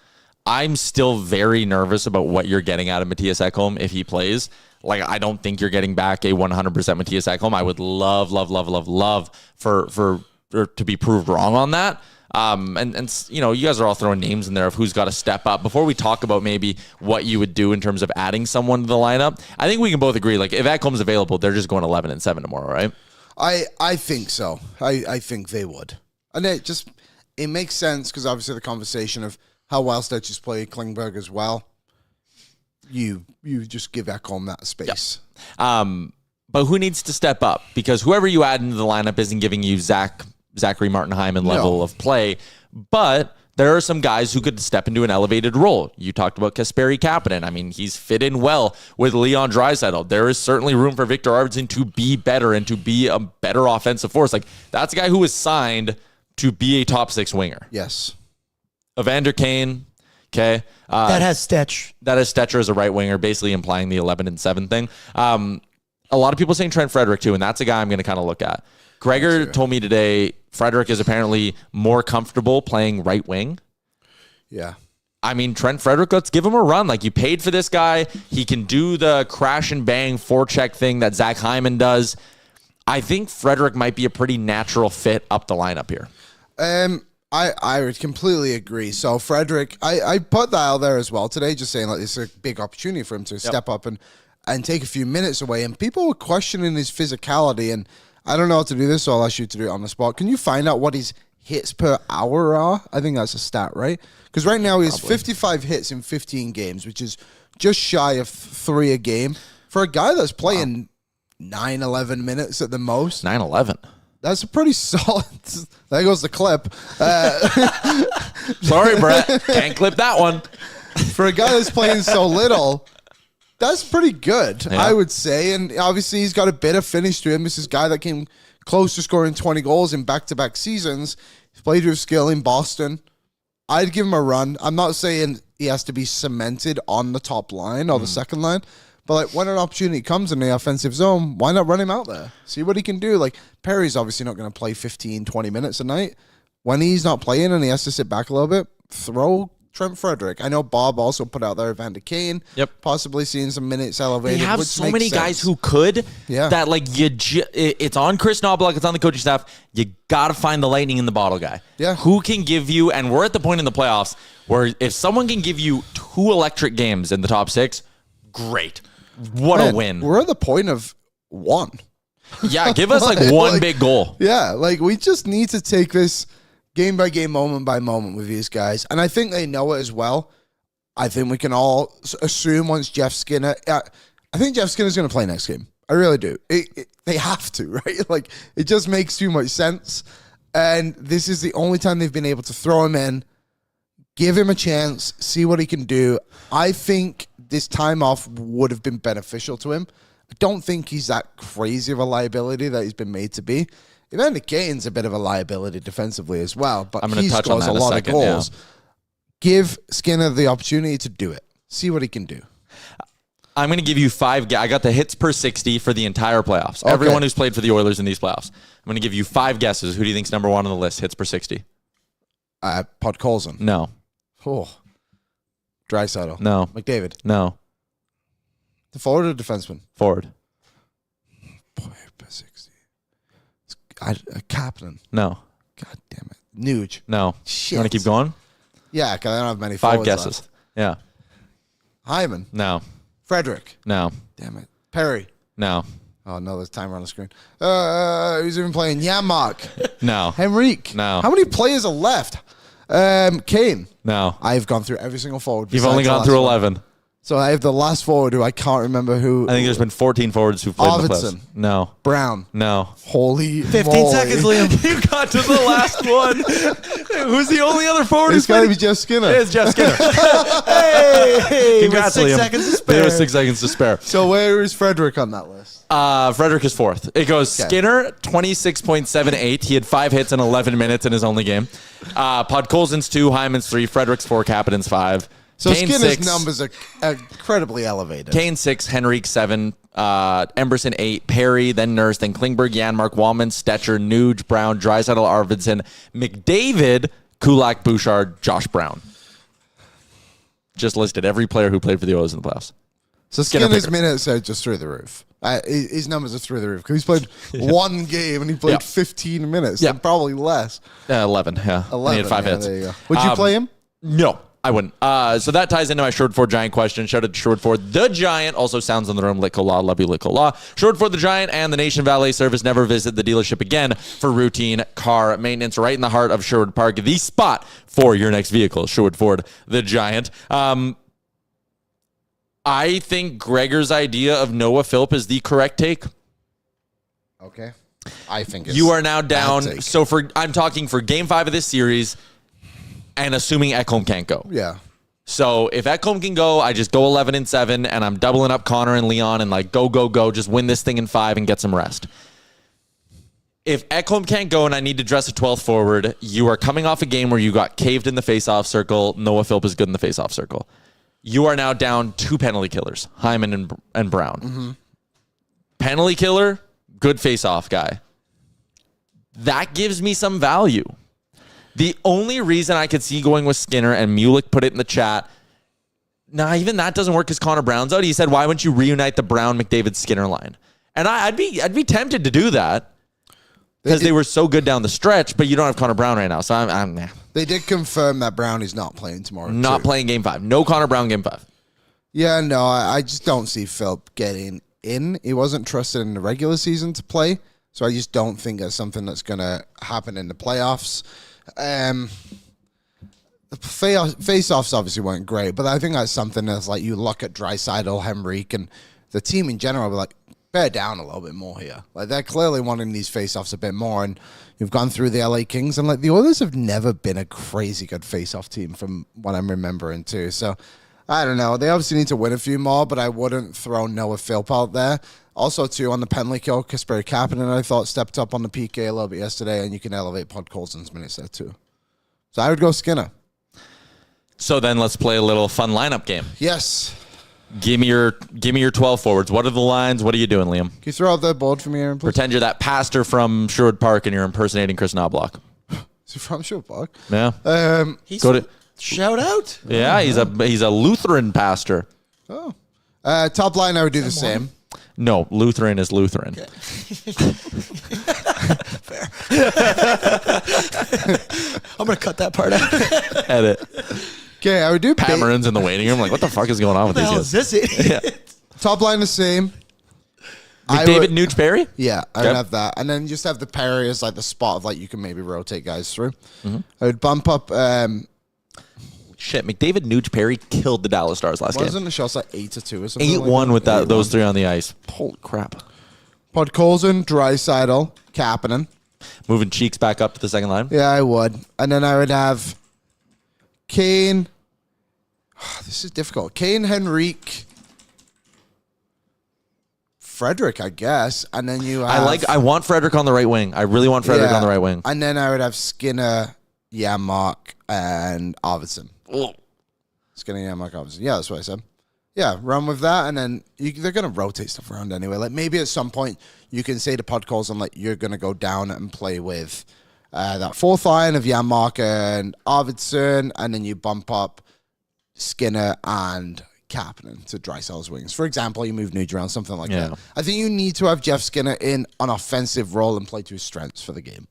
I'm still very nervous about what you're getting out of Matthias Ekholm if he plays. I don't think you're getting back a 100% Matthias Ekholm. I would love for to be proved wrong on that. You guys are all throwing names in there of who's got to step up. Before we talk about maybe what you would do in terms of adding someone to the lineup, I think we can both agree, if Ekholm's available, they're just going 11-7 tomorrow, right? I think so. I think they would. And it makes sense because obviously the conversation of how Wildstedt's just played Klingberg as well. You just give Ekholm that space. Yep. But who needs to step up? Because whoever you add into the lineup isn't giving you Zachary Martin Hyman level of play. But there are some guys who could step into an elevated role. You talked about Kasperi Kapanen. I mean, he's fit in well with Leon Draisaitl. There is certainly room for Victor Arvidsson to be better and to be a better offensive force. That's a guy who was signed to be a top 6 winger. Yes. Evander Kane, okay. That has Stetch. That has Stetcher as a right winger, basically implying the 11-7 thing. A lot of people saying Trent Frederick too, and that's a guy I'm going to kind of look at. Gregor told me today Frederick is apparently more comfortable playing right wing. Yeah. I mean, Trent Frederick, let's give him a run. Like, you paid for this guy. He can do the crash and bang forecheck thing that Zach Hyman does. I think Frederick might be a pretty natural fit up the lineup here. I would completely agree. So Frederick, I put that out there as well today, just saying like it's a big opportunity for him to step up and take a few minutes away. And people were questioning his physicality, and I don't know how to do this, so I'll ask you to do it on the spot. Can you find out what his hits per hour are? I think that's a stat, right? Because right now he has 55 hits in 15 games, which is just shy of 3 a game. For a guy that's playing 9-11 minutes at the most. 9-11. That's a pretty solid. There goes the clip. Sorry, Brett. Can't clip that one. For a guy that's playing so little, that's pretty good, I would say. And obviously, he's got a bit of finish to him. This is a guy that came close to scoring 20 goals in back-to-back seasons. He's played with skill in Boston. I'd give him a run. I'm not saying he has to be cemented on the top line or the second line. But like when an opportunity comes in the offensive zone, why not run him out there? See what he can do. Like Perry's obviously not going to play 15, 20 minutes a night. When he's not playing and he has to sit back a little bit, throw Trent Frederick. I know Bob also put out there Evander Kane. Yep. Possibly seeing some minutes elevated. They have which so makes many sense. guys who could that like it's on Chris Knobloch, it's on the coaching staff. You got to find the lightning in the bottle guy. Yeah. Who can give you, and we're at the point in the playoffs where if someone can give you 2 electric games in the top 6, great. What a win. We're at the point of 1. Yeah, give us like one big goal. Yeah, like we just need to take this game by game, moment by moment with these guys. And I think they know it as well. I think we can all assume once Jeff Skinner, I think Jeff Skinner's going to play next game. I really do. They have to, right? Like it just makes too much sense. And this is the only time they've been able to throw him in, give him a chance, see what he can do. I think this time off would have been beneficial to him. I don't think he's that crazy of a liability that he's been made to be. Evander Kane's a bit of a liability defensively as well, but I'm going he to touch on scores that a in a lot second, of goals. Give Skinner the opportunity to do it. See what he can do. I'm going to give you 5. I got the hits per 60 for the entire playoffs. Okay. Everyone who's played for the Oilers in these playoffs. I'm going to give you 5 guesses. Who do you think's number 1 on the list? Hits per 60. Podkolzin. No. Oh. Draisaitl. No. McDavid. No. The forward or defenseman? Forward. Boy, per 60. Kaplan. No. God damn it. Nuge. No. Shit. You want to keep going? Yeah, because I don't have many 5 forwards guesses. left. Yeah. Hyman. No. Frederick. No. Damn it. Perry. No. Oh, no, there's timer on the screen. Who's even playing? Yamak. No. Henrique. No. How many players are left? Kane. No. I've gone through every single forward. You've only gone through 11. So I have the last forward who I can't remember who. I think there's been 14 forwards who've played in the Arvidsson. playoffs. No. Brown. No. Holy 15 moly. seconds, Liam. You got to the last one. Who's the only other forward It's got to be Jeff Skinner. It is Jeff Skinner. Hey, Congrats, with 6 Liam. seconds to There spare. was 6 seconds to spare. So where is Frederick on that list? Frederick is 4th. It goes Okay. Skinner, 26.78. He had 5 hits in 11 minutes in his only game. Podkolzin's 2, Hyman's 3, Frederick's 4, Kapanen's 5. So Kane Skinner's 6, numbers are incredibly elevated. Kane 6, Henrique 7, Emberson 8, Perry, then Nurse, then Klingberg, Janmark, Wallman, Stetcher, Nuge, Brown, Draisaitl, Arvidsson, McDavid, Kulak, Bouchard, Josh Brown. Just listed every player who played for the Oilers in the playoffs. So Skinner Skinner's picker. minutes are just through the roof. His numbers are through the roof because he's played one game and he played 15 minutes. Yeah. And probably less. 11, yeah. 11. He had 5 yeah, hits. There you go. Would you play him? No, I wouldn't. So that ties into my Sherwood Ford Giant question. Shout out to Sherwood Ford. The Giant also sounds in the room. Litco Law, love you, Litco Law. Sherwood Ford, the Giant, and the Nation Valet Service. Never visit the dealership again for routine car maintenance. Right in the heart of Sherwood Park, the spot for your next vehicle. Sherwood Ford, the Giant. I think Gregor's idea of Noah Philp is the correct take. Okay. I think it's You are now down. bad take. So I'm talking for Game 5 of this series, and assuming Ekholm can't go. Yeah. So if Ekholm can go, I just go 11-7, and I'm doubling up Connor and Leon and like go, just win this thing in 5 and get some rest. If Ekholm can't go and I need to dress a 12th forward, you are coming off a game where you got caved in the faceoff circle. Noah Philp is good in the faceoff circle. You are now down 2 penalty killers, Hyman and Brown. Mm-hmm. Penalty killer, good faceoff guy. That gives me some value. The only reason I could see going with Skinner, and Mulick put it in the chat, even that doesn't work because Connor Brown's out. He said, why wouldn't you reunite the Brown, McDavid, Skinner line? And I'd be tempted to do that because they were so good down the stretch, but you don't have Connor Brown right now. So I'm They did confirm that Brown is not playing tomorrow. Not playing Game 5. No Connor Brown Game 5. Yeah, no, I just don't see Phil getting in. He wasn't trusted in the regular season to play, so I just don't think that's something that's going to happen in the playoffs. The face-offs obviously weren't great, but I think that's something that's like you look at Draisaitl, Henrique, and the team in general, be like, bear down a little bit more here. Like, they're clearly wanting these face-offs a bit more, and you've gone through the LA Kings, and like the Oilers have never been a crazy good face-off team from what I'm remembering too. So I don't know. They obviously need to win a few more, but I wouldn't throw Noah Philp out there. Also, too, on the penalty kill, Kasperi Kapanen, I thought, stepped up on the PK a little bit yesterday, and you can elevate Podkolzin's minutes there too. So I would go Skinner. So then let's play a little fun lineup game. Yes. Give me your 12 forwards. What are the lines? What are you doing, Liam? Can you throw out the board for me, Aaron, please? Pretend you're that pastor from Sherwood Park and you're impersonating Chris Knobloch. Is he from Sherwood Park? Yeah. Shout out. Yeah, he's a Lutheran pastor. Oh. Top line, I would do the same. No, Lutheran is Lutheran. Okay. Fair. I'm going to cut that part out. Edit. Okay, I would do Pat Maroon's in the waiting room. Like, what the fuck is going on with What the these hell guys? is this idiot? Yeah. Top line the same. McDavid, Nuge, Perry? Yeah, I would have that. And then just have the Perry as like the spot of like you can maybe rotate guys through. I would bump up. Shit, McDavid, Nuge, Perry killed the Dallas Stars last game. Wasn't the shots like 8-2 or something? 8-1 with those three on the ice. Holy crap. Podkolzin, Draisaitl, Kapanen. Moving Cheeks back up to the second line. Yeah, I would. And then I would have Kane. This is difficult. Kane, Henrique, Frederick, I guess. And then you have... I want Frederick on the right wing. I really want Frederick on the right wing. And then I would have Skinner, Janmark, and Arvidsson. Oh. Skinner, Janmark, Arvidsson. Yeah, that's what I said. Yeah, run with that, and then they're going to rotate stuff around anyway. Like, maybe at some point you can say to Podkolzin, like, you're going to go down and play with that fourth line of Janmark and Arvidsson, and then you bump up Skinner and Kapanen to Draisaitl's wings. For example, you move Nuge around, something like that. I think you need to have Jeff Skinner in an offensive role and play to his strengths for the game.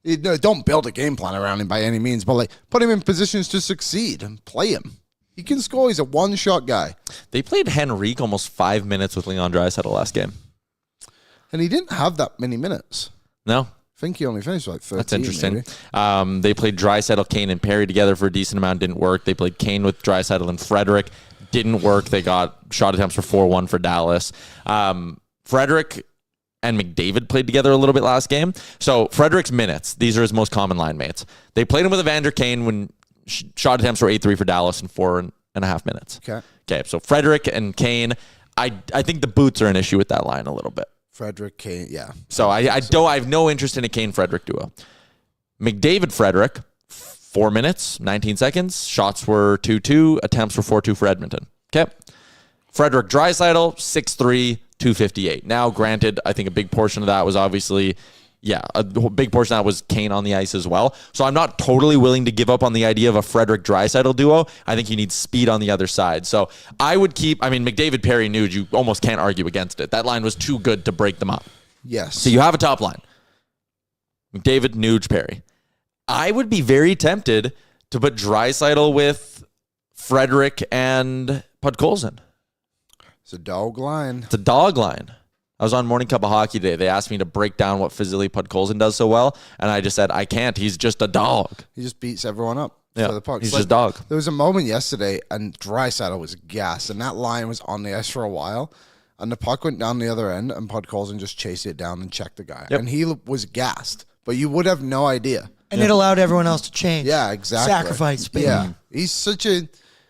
Don't build a game plan around him by any means, but like put him in positions to succeed and play him. He can score. He's a one-shot guy. They played Henrique almost 5 minutes with Leon Draisaitl last game. And he didn't have that many minutes. No. I think he only finished like 13. That's interesting. They played Draisaitl, Kane, and Perry together for a decent amount. Didn't work. They played Kane with Draisaitl and Frederick. Didn't work. They got shot attempts for 4-1 for Dallas. Frederick and McDavid played together a little bit last game. So Frederick's minutes, these are his most common line mates. They played him with Evander Kane when shot attempts were 8-3 for Dallas in 4.5 minutes. Okay, so Frederick and Kane, I think the boots are an issue with that line a little bit. Frederick, Kane, yeah. So I have no interest in a Kane-Frederick duo. McDavid-Frederick, 4 minutes, 19 seconds. Shots were 2-2. Attempts were 4-2 for Edmonton. Okay. Frederick Draisaitl, 6-3, 258. Now, granted, I think a big portion of that was obviously, a big portion of that was Kane on the ice as well. So I'm not totally willing to give up on the idea of a Frederick Draisaitl duo. I think you need speed on the other side. So I would McDavid, Perry, Nuge, you almost can't argue against it. That line was too good to break them up. Yes. So you have a top line. McDavid, Nuge, Perry. I would be very tempted to put Draisaitl with Frederick and Podkolzin. It's a dog line. It's a dog line. I was on Morning Cup of Hockey today. They asked me to break down what physically Podkolzin does so well, and I just said, I can't. He's just a dog. He just beats everyone up for the puck. He's just a dog. There was a moment yesterday, and Draisaitl was gassed, and that line was on the ice for a while, and the puck went down the other end, and Podkolzin just chased it down and checked the guy. Yep. And he was gassed, but you would have no idea. And it allowed everyone else to change. Yeah, exactly. Sacrifice speed. Yeah. He's such a...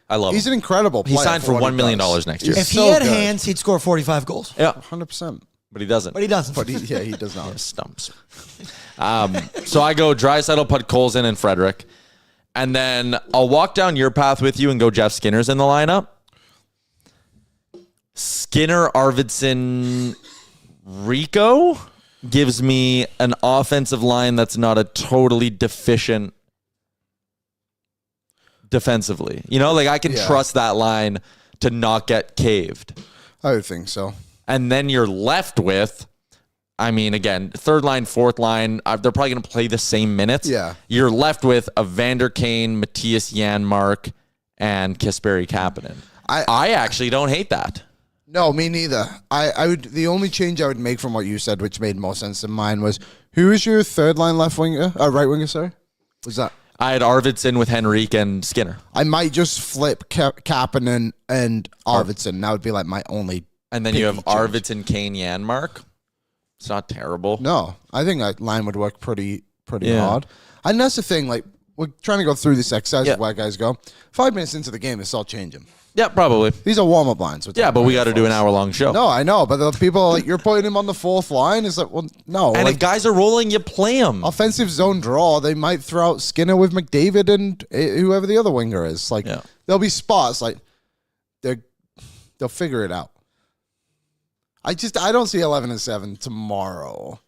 I love him. He's an incredible player. He signed for $1 million next year. If he had hands, he'd score 45 goals. Yeah. 100%. But he doesn't. But he doesn't. But he does not. Stumps. So I go Draisaitl, Podkolzin, and Frederick. And then I'll walk down your path with you and go Jeff Skinner's in the lineup. Skinner, Arvidsson, Rico gives me an offensive line that's not a totally deficient defensively. You know, like I can trust that line to not get caved. I would think so. And then you're left with, I mean, again, third line, fourth line, they're probably going to play the same minutes. Yeah. You're left with Evander Kane, Matthias Janmark, and Kasperi Kapanen. I actually don't hate that. No, me neither. I would. The only change I would make from what you said, which made more sense than mine, was who is your third line right winger? Sorry, was that? I had Arvidsson with Henrique and Skinner. I might just flip Kapanen and Arvidsson. That would be like my only. And then you have Arvidsson, Kane, Janmark. It's not terrible. No, I think that line would work pretty hard. And that's the thing. Like we're trying to go through this exercise of where guys go. 5 minutes into the game, it's all changing. Yeah, probably. These are warm-up lines. Yeah, but we got to do an hour-long show. No, I know, but the people are like, you're putting him on the fourth line. It's like, well, no. And like, if guys are rolling, you play them. Offensive zone draw, they might throw out Skinner with McDavid and whoever the other winger is. Like, there'll be spots like they'll figure it out. I don't see 11-7 tomorrow.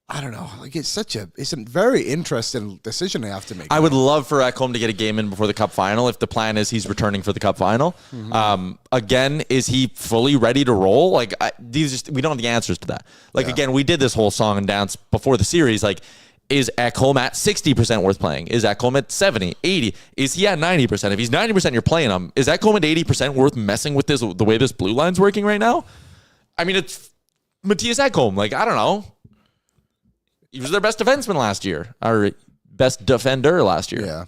I don't know. Like it's a very interesting decision they have to make. I would love for Ekholm to get a game in before the Cup Final if the plan is he's returning for the Cup Final. Mm-hmm. Again, is he fully ready to roll? Like we don't have the answers to that. Like again, we did this whole song and dance before the series. Like, is Ekholm at 60% worth playing? Is Ekholm at 70, 80? Is he at 90%? If he's 90%, you're playing him. Is Ekholm at 80% worth messing with the way this blue line's working right now? I mean, it's Matthias Ekholm. Like, I don't know. He was their best defenseman last year, or best defender last year. Yeah.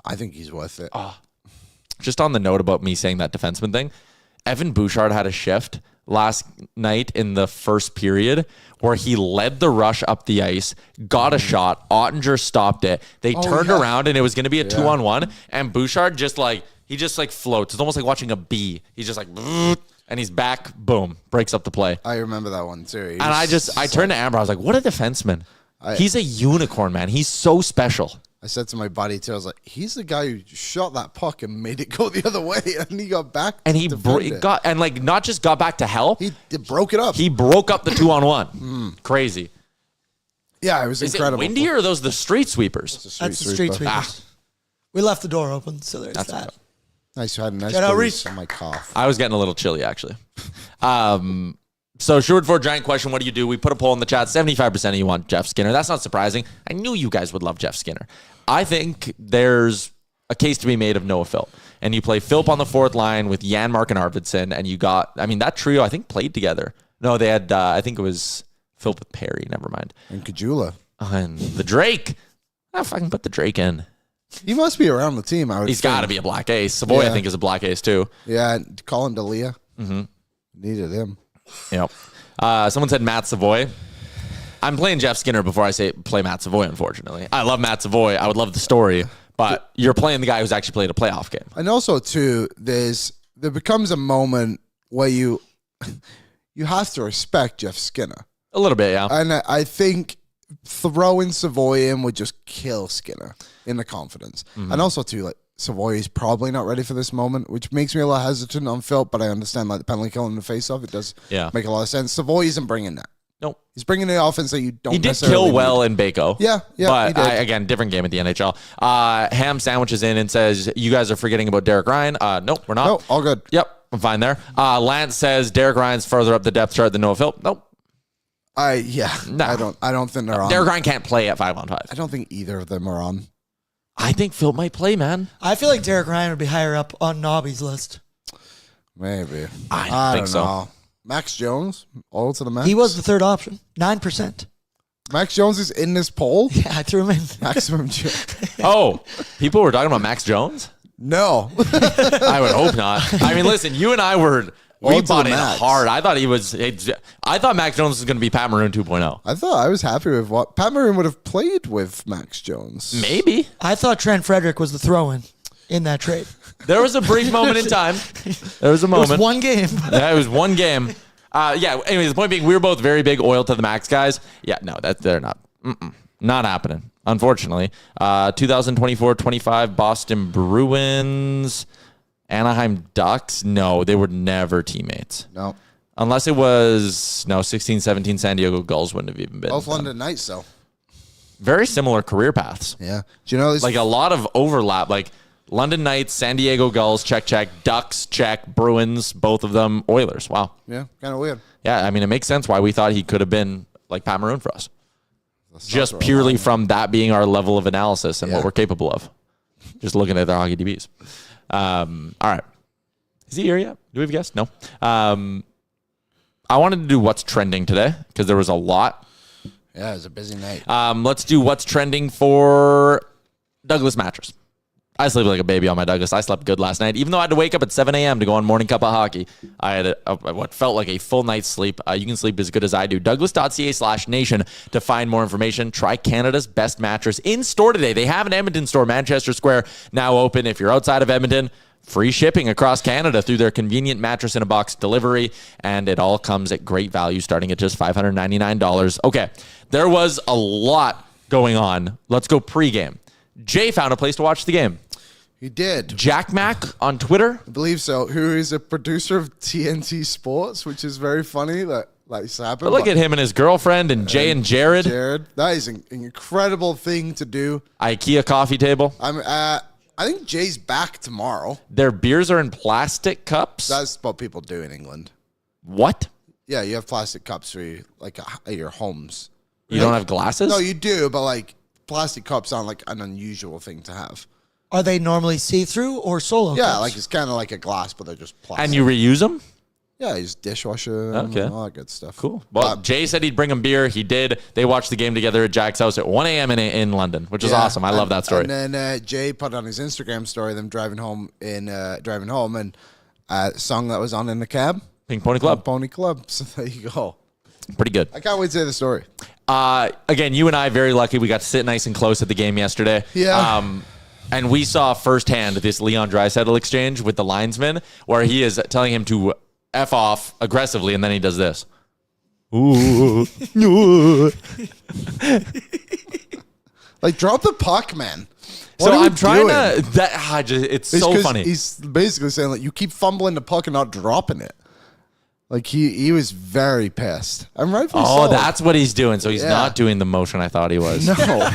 I think he's worth it. Just on the note about me saying that defenseman thing, Evan Bouchard had a shift last night in the first period where he led the rush up the ice, got a shot, Ottinger stopped it. They turned around and it was going to be a 2-on-1, and Bouchard just floats. It's almost like watching a bee. He's just like... And he's back, boom, breaks up the play. I remember that one too. And I turned to Amber, I was like, what a defenseman. He's a unicorn, man. He's so special. I said to my buddy too, I was like, he's the guy who shot that puck and made it go the other way, and he got back. And he not just got back to help. He broke it up. He broke up the 2-on-1. Crazy. Yeah, it was incredible. Is it windy or are those the street sweepers? That's the street sweepers. We left the door open, so there's that. Nice, you had a nice breeze on my cough. I was getting a little chilly, actually. So, Sherwood, for a giant question, what do? We put a poll in the chat. 75% of you want Jeff Skinner. That's not surprising. I knew you guys would love Jeff Skinner. I think there's a case to be made of Noah Philp. And you play Philp on the fourth line with Janmark and Arvidsson, and you got, that trio, I think, played together. No, they had, I think it was Philp with Perry. Never mind. And Kajula. And the Drake. If I can put the Drake in. He must be around the team. He's got to be a black ace. Savoy, I think, is a black ace too. Yeah, Colin D'Elia. Mm-hmm. Needed him. Yep. Someone said Matt Savoy. I'm playing Jeff Skinner before I say play Matt Savoy, unfortunately. I love Matt Savoy. I would love the story, but you're playing the guy who's actually played a playoff game. And also, too, there becomes a moment where you have to respect Jeff Skinner. A little bit, yeah. And I think throwing Savoy in would just kill Skinner in the confidence. Mm-hmm. And also, too, like, Savoy is probably not ready for this moment, which makes me a little hesitant on Philp, but I understand, like, the penalty kill and the face-off. It does make a lot of sense. Savoy isn't bringing that. Nope. He's bringing the offense that you don't He did kill well in Baco. Yeah. But, again, different game at the NHL. Ham sandwiches in and says, you guys are forgetting about Derek Ryan. Nope, we're not. No, all good. Yep, I'm fine there. Lance says Derek Ryan's further up the depth chart than Noah Philp. Nope. I don't think they're on. Derek Ryan can't play at 5-on-5. I don't think either of them are on. I think Phil might play, man. I feel like Derek Ryan would be higher up on Nobby's list. Maybe. I think so. Know. Max Jones, all to the max. He was the third option, 9%. Max Jones is in this poll? Yeah, I threw him in. Maximum Jones. Oh, people were talking about Max Jones? No. I would hope not. I mean, listen, you and I were... We bought in hard. I thought Max Jones was going to be Pat Maroon 2.0. I was happy with what Pat Maroon would have played with Max Jones. Maybe. I thought Trent Frederick was the throw-in in that trade. There was a brief moment in time. There was a moment. It was one game. Yeah, it was one game. Anyway, the point being, we were both very big oil to the max guys. Yeah, no, they're not. Not happening, unfortunately. 2024-25 Boston Bruins... Anaheim Ducks? No, they were never teammates. No. Unless it was, 16-17 San Diego Gulls wouldn't have even been. Both London Knights, though. Very similar career paths. Yeah. Do you know this? Like a lot of overlap. Like London Knights, San Diego Gulls, check. Ducks, check. Bruins, both of them. Oilers. Wow. Yeah, kind of weird. Yeah, I mean, it makes sense why we thought he could have been like Pat Maroon for us. Just purely from that being our level of analysis and what we're capable of. Just looking at their hockey DBs. All right. Is he here yet? Do we have a guest? No. I wanted to do what's trending today because there was a lot. Yeah, it was a busy night. Let's do what's trending for Douglas Mattress. I sleep like a baby on my Douglas. I slept good last night. Even though I had to wake up at 7 a.m. to go on Morning Cup of Hockey, I had what felt like a full night's sleep. You can sleep as good as I do. Douglas.ca/nation to find more information. Try Canada's best mattress in store today. They have an Edmonton store, Manchester Square, now open. If you're outside of Edmonton, free shipping across Canada through their convenient mattress in a box delivery. And it all comes at great value, starting at just $599. Okay, there was a lot going on. Let's go pregame. Jay found a place to watch the game. He did. Jack Mac on Twitter? I believe so. Who is a producer of TNT Sports, which is very funny that this happened. But look at him and his girlfriend and Jay and Jared. That is an incredible thing to do. IKEA coffee table. I think Jay's back tomorrow. Their beers are in plastic cups. That's what people do in England. What? Yeah, you have plastic cups for your homes. You don't have glasses? No, you do, but like plastic cups aren't like an unusual thing to have. Are they normally see-through or solo Yeah, cups? like it's kind of like a glass, but they're just plastic. And you reuse them? Yeah, he's dishwasher Okay. and all that good stuff. Cool. Well, Jay said he'd bring him beer. He did. They watched the game together at Jack's house at 1 a.m. in London, which is awesome. I love that story. And then Jay put on his Instagram story them driving home and song that was on in the cab. Pink Pony Club. Pony Club. So there you go. Pretty good. I can't wait to hear the story. Again, you and I, very lucky. We got to sit nice and close at the game yesterday. Yeah. And we saw firsthand this Leon Draisaitl exchange with the linesman where he is telling him to F off aggressively, and then he does this. Ooh. Like, drop the puck, man. So I'm trying to... It's so funny. He's basically saying, like, you keep fumbling the puck and not dropping it. Like, he was very pissed. I'm rightfully so. Oh, that's what he's doing. So he's not doing the motion I thought he was.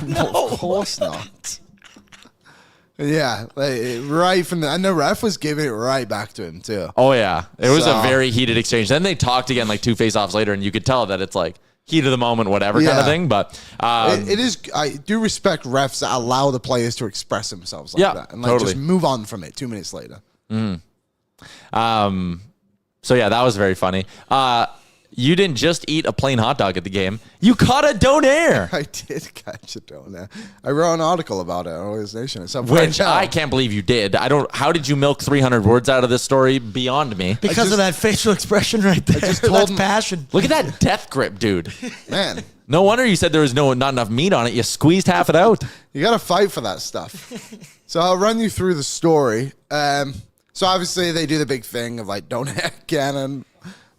No, of course not. Yeah, like, right from and the ref was giving it right back to him too. Oh yeah, it was a very heated exchange. Then they talked again like two face-offs later, and you could tell that it's like heat of the moment, whatever kind of thing. But it is. I do respect refs that allow the players to express themselves like that, and like just move on from it 2 minutes later. So yeah, that was very funny. You didn't just eat a plain hot dog at the game. You caught a donair. I did catch a donair. I wrote an article about it on Oilersnation. Which I can't believe you did. How did you milk 300 words out of this story? Beyond me. Because of that facial expression right there. That's passion. Look at that death grip, dude. Man. No wonder you said there was not enough meat on it. You squeezed half it out. You got to fight for that stuff. So I'll run you through the story. So obviously they do the big thing of like donair cannon.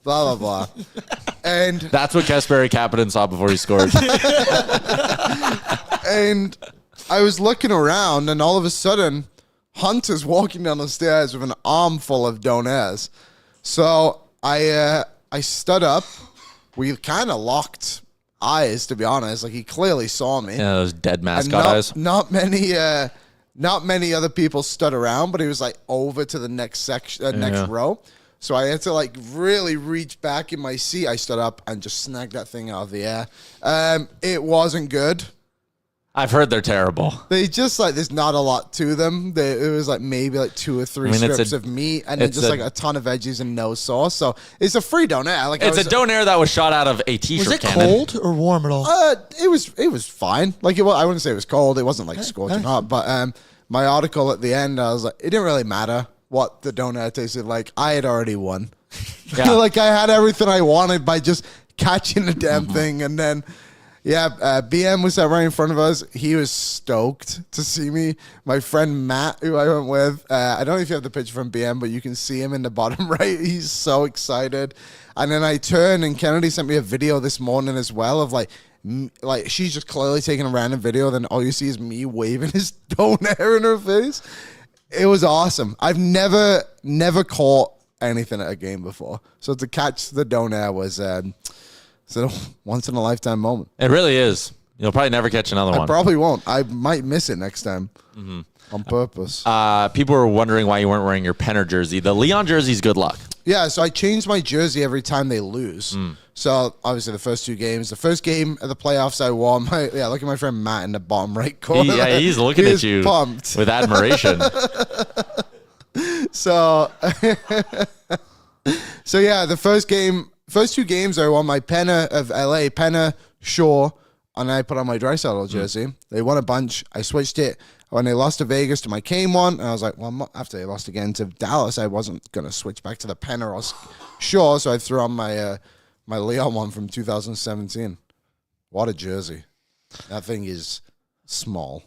Blah, blah, blah. And that's what Kasperi Kapanen saw before he scored. And I was looking around, and all of a sudden, Hunt is walking down the stairs with an armful of donairs. So I stood up. We kind of locked eyes, to be honest. Like, he clearly saw me. Yeah, those dead mascot eyes. Not many other people stood around, but he was like over to the next section, next row. So I had to like really reach back in my seat. I stood up and just snagged that thing out of the air. It wasn't good. I've heard they're terrible. They just like, there's not a lot to them. It was like maybe like 2 or 3 strips of meat and then just like a ton of veggies and no sauce. So it's a free donair. Like, it's a donair that was shot out of a t-shirt Was it cannon. cold or warm at all? It was fine. Like, I wouldn't say it was cold. It wasn't like scorching hot. But my article at the end, I was like, it didn't really matter what the donut tasted like. I had already won. Yeah. Like, I had everything I wanted by just catching the damn thing. And then, BM was right in front of us. He was stoked to see me. My friend Matt, who I went with, I don't know if you have the picture from BM, but you can see him in the bottom right. He's so excited. And then I turned, and Kennedy sent me a video this morning as well of like she's just clearly taking a random video. Then all you see is me waving his donair in her face. It was awesome. I've never caught anything at a game before. So to catch the donair was a once in a lifetime moment. It really is. You'll probably never catch another I one. probably won't. I might miss it next time on purpose. People were wondering why you weren't wearing your Penner jersey. The Leon jersey's good luck. Yeah, so I change my jersey every time they lose. So obviously the first 2 games. The first game of the playoffs I wore look at my friend Matt in the bottom right corner. He's looking at you pumped with admiration. So yeah, the first 2 games I won my Penner of LA, Penner, Shaw, and I put on my Draisaitl jersey. They won a bunch. I switched it when they lost to Vegas to my Kane one, and I was like, well, after they lost again to Dallas, I wasn't going to switch back to the Penner or Shaw, so I threw on my my Leon one from 2017. What a jersey. That thing is small.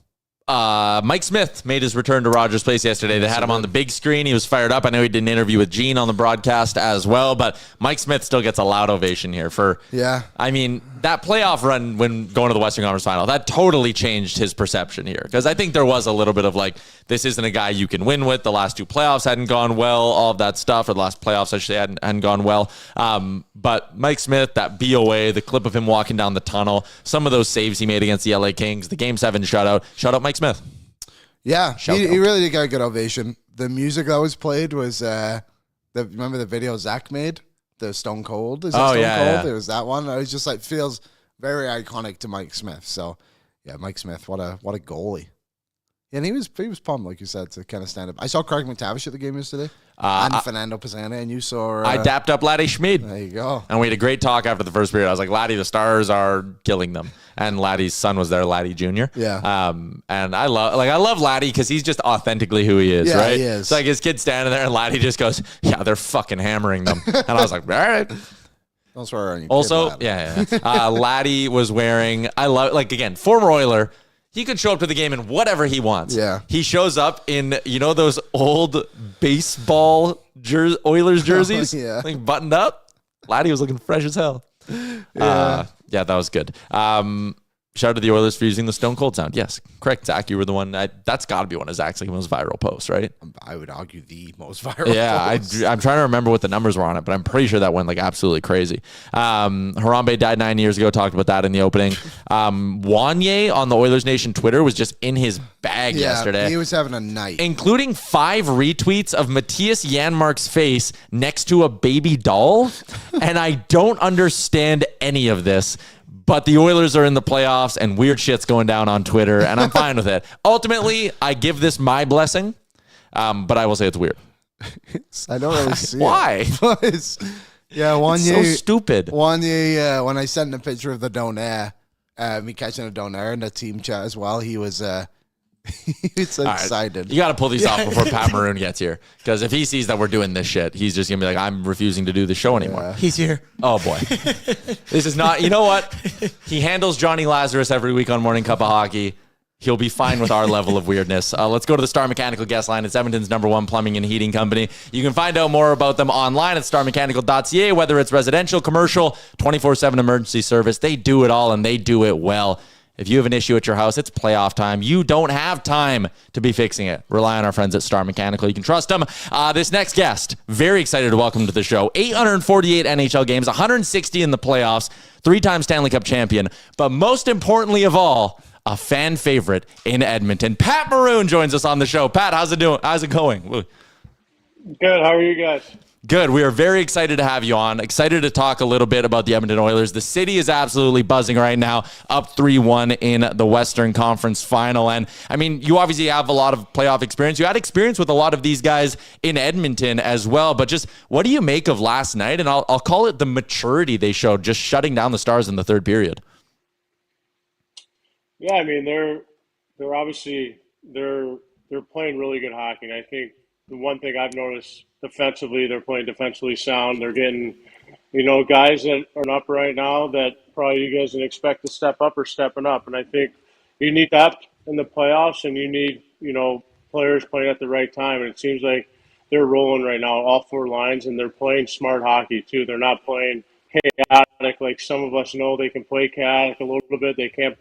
Mike Smith made his return to Rogers Place yesterday. They had him on the big screen. He was fired up. I know he did an interview with Gene on the broadcast as well, but Mike Smith still gets a loud ovation here for, I mean, that playoff run when going to the Western Conference Final, that totally changed his perception here. Because I think there was a little bit of like, this isn't a guy you can win with. The last 2 playoffs hadn't gone well, all of that stuff, or the last playoffs actually hadn't gone well. But Mike Smith, that BOA, the clip of him walking down the tunnel, some of those saves he made against the LA Kings, the Game 7 shutout. Shout out Mike Smith. Yeah, he really did get a good ovation. The music that was played was, remember the video Zach made? The Stone Cold? Is it Stone Cold? Yeah. It was that one. It was just like, feels very iconic to Mike Smith. So, yeah, Mike Smith, what a goalie. And he was pumped, like you said, to kind of stand up. I saw Craig McTavish at the game yesterday, and Fernando Pisani, and you saw... I dapped up Laddie Schmid. There you go. And we had a great talk after the first period. I was like, Laddie, the Stars are killing them. And Laddie's son was there, Laddie Jr. Yeah. And I love Laddie because he's just authentically who he is, right? He is. It's like his kid's standing there, and Laddie just goes, yeah, they're fucking hammering them. And I was like, all right. Don't swear on you. Also, Laddie was wearing, again, former Oiler. He could show up to the game in whatever he wants. Yeah. He shows up in, those old baseball Oilers jerseys? Yeah. Like buttoned up. Laddie was looking fresh as hell. Yeah, that was good. Shout out to the Oilers for using the Stone Cold sound. Yes, correct, Zach. You were the one. That's got to be one of Zach's most viral posts, right? I would argue the most viral post. I'm trying to remember what the numbers were on it, but I'm pretty sure that went like absolutely crazy. Harambe died 9 years ago. Talked about that in the opening. Wanye on the Oilers Nation Twitter was just in his bag yesterday. He was having a night. Including 5 retweets of Matthias Janmark's face next to a baby doll. And I don't understand any of this. But the Oilers are in the playoffs and weird shit's going down on Twitter, and I'm fine with it. Ultimately, I give this my blessing, but I will say it's weird. I don't really see Why? it. One So stupid. One year, when I sent a picture of the donaire, me catching a donaire in the team chat as well, he was he's excited. Right. You got to pull these off before Pat Maroon gets here, because if he sees that we're doing this shit, he's just going to be like, I'm refusing to do the show anymore. He's here. Oh, boy. This is not, you know what? He handles Johnny Lazarus every week on Morning Cup of Hockey. He'll be fine with our level of weirdness. Let's go to the Star Mechanical guest line. It's Edmonton's #1 plumbing and heating company. You can find out more about them online at starmechanical.ca, whether it's residential, commercial, 24/7 emergency service. They do it all, and they do it well. If you have an issue at your house, it's playoff time. You don't have time to be fixing it. Rely on our friends at Star Mechanical. You can trust them. This next guest, very excited to welcome to the show. 848 NHL games, 160 in the playoffs, 3-time Stanley Cup champion. But most importantly of all, a fan favorite in Edmonton. Pat Maroon joins us on the show. Pat, how's it doing? How's it going? Good. How are you guys? Good. We are very excited to have you on. Excited to talk a little bit about the Edmonton Oilers. The city is absolutely buzzing right now, up 3-1 in the Western Conference Final. And, I mean, you obviously have a lot of playoff experience. You had experience with a lot of these guys in Edmonton as well. But just what do you make of last night? And I'll call it the maturity they showed, just shutting down the Stars in the third period. Yeah, I mean, they're obviously they're playing really good hockey. And I think the one thing I've noticed defensively, they're playing defensively sound. They're getting, guys that are up right now that probably you guys didn't expect to step up or stepping up. And I think you need that in the playoffs, and you need, players playing at the right time. And it seems like they're rolling right now, all 4 lines, and they're playing smart hockey too. They're not playing chaotic like some of us know they can play chaotic a little bit. They can't.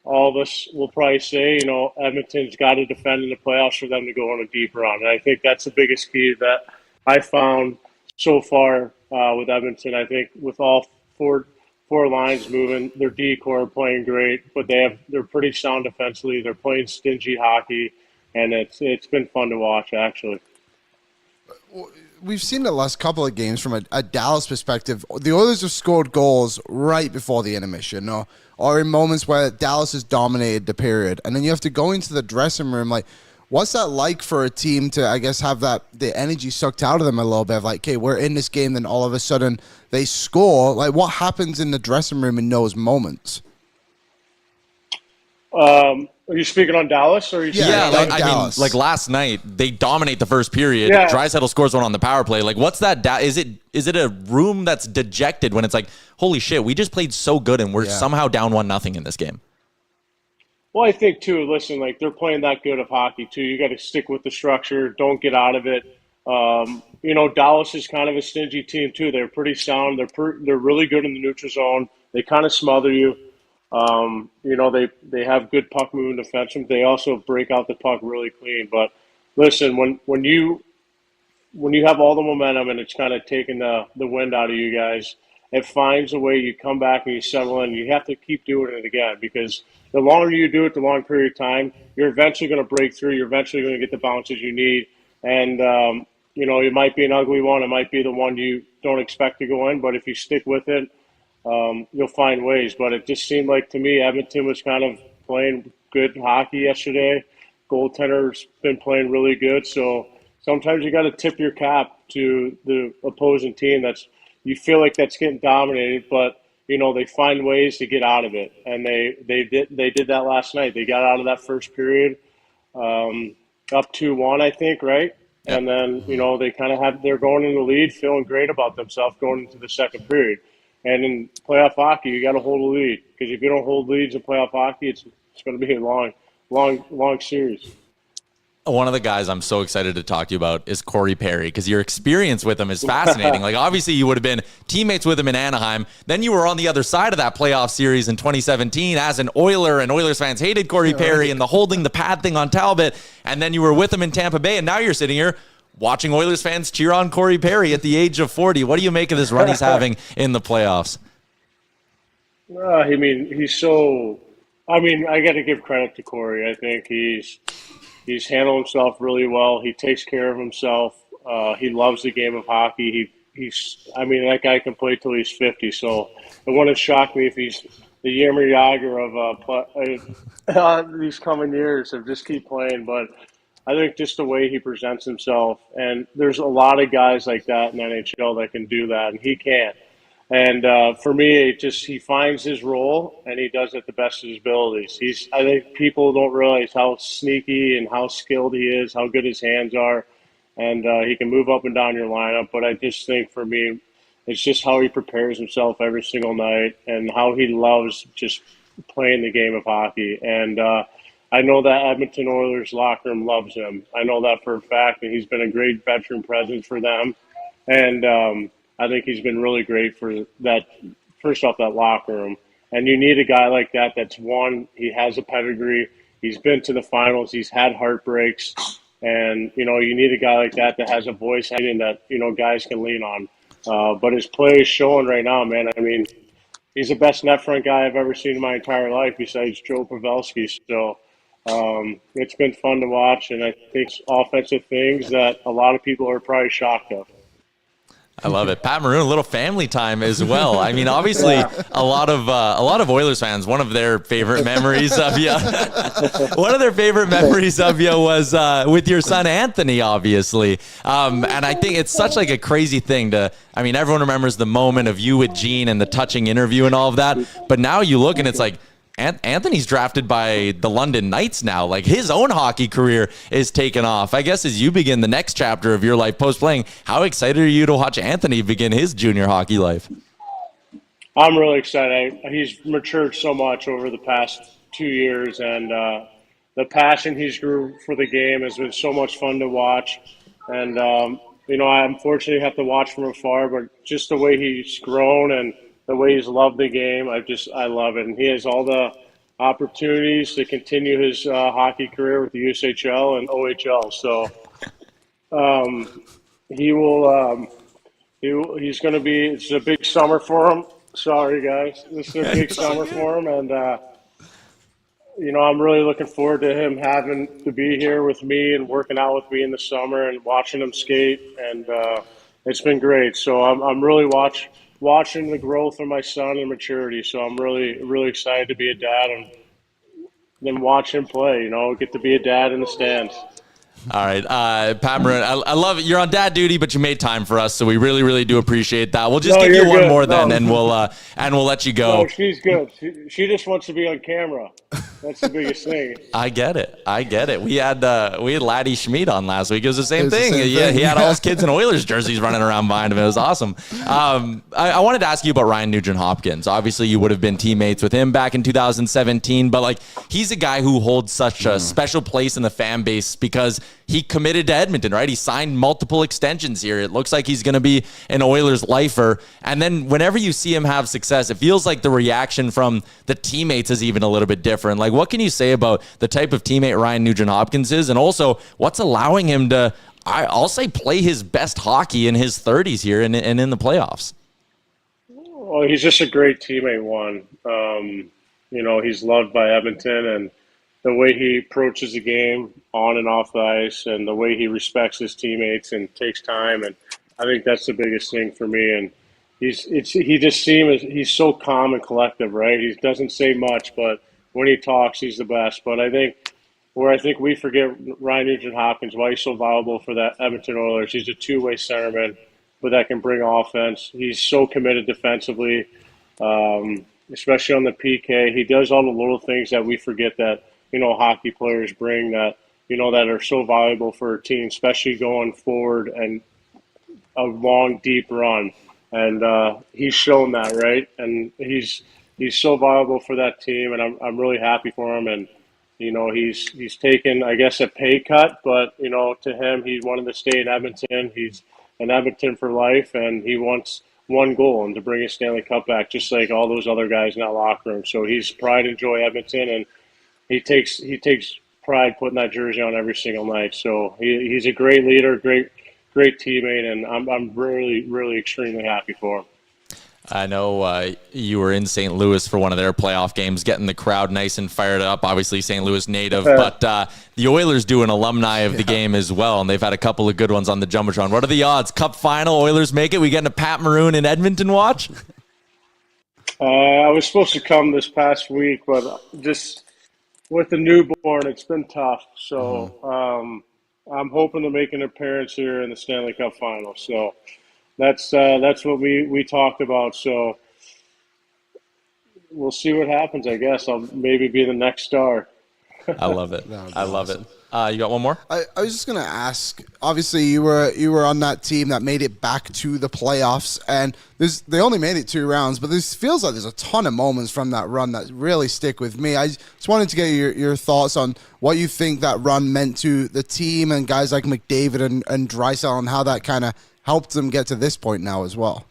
All of us will probably say, Edmonton's got to defend in the playoffs for them to go on a deep run. And I think that's the biggest key that I found so far with Edmonton. I think with all 4 four lines moving. Their D-core playing great, but they're pretty sound defensively. They're playing stingy hockey, and it's been fun to watch, actually. We've seen the last couple of games from a Dallas perspective. The Oilers have scored goals right before the intermission, or in moments where Dallas has dominated the period. And then you have to go into the dressing room. Like, what's that like for a team to, I guess, have the energy sucked out of them a little bit? Of like, okay, we're in this game, then all of a sudden they score. Like, what happens in the dressing room in those moments? Are you speaking on Dallas? Or are you like Dallas. I mean, like last night, they dominate the first period. Yeah. Draisaitl scores one on the power play. Like, what's that? Is it a room that's dejected when it's like, holy shit, we just played so good and we're somehow down 1-0 in this game? Well, I think too. Listen, like they're playing that good of hockey too. You got to stick with the structure. Don't get out of it. Dallas is kind of a stingy team too. They're pretty sound. They're really good in the neutral zone. They kind of smother you. They have good puck moving defensemen. They also break out the puck really clean. But listen, when you have all the momentum and it's kind of taking the wind out of you guys, it finds a way. You come back and you settle in. You have to keep doing it again, because the longer you do it, the long period of time, you're eventually going to break through. You're eventually going to get the bounces you need. And, it might be an ugly one. It might be the one you don't expect to go in. But if you stick with it, you'll find ways. But it just seemed like to me Edmonton was kind of playing good hockey yesterday. Goaltender's been playing really good. So sometimes you got to tip your cap to the opposing team you feel like that's getting dominated, but they find ways to get out of it, and they did that last night. They got out of that first period up 2-1, I think, right? Yep. And then they kind of they're going in the lead, feeling great about themselves going into the second period. And in playoff hockey, you got to hold a lead, because if you don't hold leads in playoff hockey, it's going to be a long series. One of the guys I'm so excited to talk to you about is Corey Perry, because your experience with him is fascinating. Like, obviously, you would have been teammates with him in Anaheim. Then you were on the other side of that playoff series in 2017 as an Oiler, and Oilers fans hated Corey Perry and the holding the pad thing on Talbot. And then you were with him in Tampa Bay, and now you're sitting here watching Oilers fans cheer on Corey Perry at the age of 40. What do you make of this run he's having in the playoffs? I got to give credit to Corey. I think he's handled himself really well. He takes care of himself. He loves the game of hockey. That guy can play till he's 50. So it wouldn't shock me if he's the Jaromir Jagr of these coming years of just keep playing. But I think just the way he presents himself, and there's a lot of guys like that in NHL that can do that, and he can't. And for me, he finds his role, and he does it the best of his abilities. I think people don't realize how sneaky and how skilled he is, how good his hands are, and he can move up and down your lineup. But I just think for me, it's just how he prepares himself every single night and how he loves just playing the game of hockey. And I know that Edmonton Oilers locker room loves him. I know that for a fact, and he's been a great veteran presence for them. And I think he's been really great for that, first off, that locker room. And you need a guy like that that's won. He has a pedigree. He's been to the finals. He's had heartbreaks. And, you need a guy like that has a voice and that, guys can lean on. But his play is showing right now, man. He's the best net front guy I've ever seen in my entire life besides Joe Pavelski. So it's been fun to watch. And I think it's offensive things that a lot of people are probably shocked of. I love it. Pat Maroon, a little family time as well. Obviously, a lot of Oilers fans, one of their favorite memories of you, was with your son Anthony, obviously. And I think it's such like a crazy thing everyone remembers the moment of you with Gene and the touching interview and all of that. But now you look and it's like, Anthony's drafted by the London Knights now. Like, his own hockey career is taken off. I guess as you begin the next chapter of your life post-playing, how excited are you to watch Anthony begin his junior hockey life? I'm really excited. He's matured so much over the past 2 years, and the passion he's grew for the game has been so much fun to watch. And, I unfortunately have to watch from afar, but just the way he's grown and the way he's loved the game, I love it. And he has all the opportunities to continue his hockey career with the USHL and OHL. So he's going to be, it's a big summer for him. Sorry, guys. This is a big summer for him, and I'm really looking forward to him having to be here with me and working out with me in the summer and watching him skate, and it's been great. So I'm really watching the growth of my son and maturity. So I'm really, really excited to be a dad and then watch him play. Get to be a dad in the stands. All right, Pat Maroon, I love it. You're on dad duty, but you made time for us, so we really, really do appreciate that. We'll just give you one more then, and we'll let you go. No, she's good. She just wants to be on camera. That's the biggest thing. I get it. We had Laddie Schmid on last week. It was the same thing. Yeah, he had all his kids in Oilers jerseys running around behind him. It was awesome. I wanted to ask you about Ryan Nugent-Hopkins. Obviously, you would have been teammates with him back in 2017, but he's a guy who holds such a special place in the fan base because he committed to Edmonton, right? He signed multiple extensions here. It looks like he's going to be an Oilers lifer. And then whenever you see him have success, it feels like the reaction from the teammates is even a little bit different. What can you say about the type of teammate Ryan Nugent-Hopkins is? And also, what's allowing him to, I'll say, play his best hockey in his 30s here and in the playoffs? Well, he's just a great teammate, he's loved by Edmonton, and the way he approaches the game on and off the ice and the way he respects his teammates and takes time. And I think that's the biggest thing for me. And he's so calm and collective, right? He doesn't say much, but when he talks, he's the best. But I think we forget Ryan Nugent-Hopkins, why he's so valuable for that Edmonton Oilers. He's a two-way centerman, but that can bring offense. He's so committed defensively, especially on the PK. He does all the little things that we forget that hockey players bring that are so valuable for a team, especially going forward and a long, deep run. And he's shown that, right? And he's so valuable for that team, and I'm really happy for him. And he's taken, I guess, a pay cut, but to him, he wanted to stay in Edmonton. He's in Edmonton for life, and he wants one goal, and to bring his Stanley Cup back, just like all those other guys in that locker room. So he's pride and joy Edmonton, and he takes pride putting that jersey on every single night. So he's a great leader, great teammate, and I'm really, really extremely happy for him. I know you were in St. Louis for one of their playoff games, getting the crowd nice and fired up. Obviously, St. Louis native, but the Oilers do an alumni of the game as well, and they've had a couple of good ones on the Jumbotron. What are the odds? Cup final, Oilers make it? We getting a Pat Maroon in Edmonton watch? I was supposed to come this past week, but just with the newborn, it's been tough. So I'm hoping to make an appearance here in the Stanley Cup Final. So that's what we talked about. So we'll see what happens. I guess I'll maybe be the next star. I love it. I love it. You got one more? I was just gonna ask. Obviously, you were on that team that made it back to the playoffs, and they only made it 2 rounds. But this feels like there's a ton of moments from that run that really stick with me. I just wanted to get your thoughts on what you think that run meant to the team and guys like McDavid and Draisaitl, and how that kind of helped them get to this point now as well.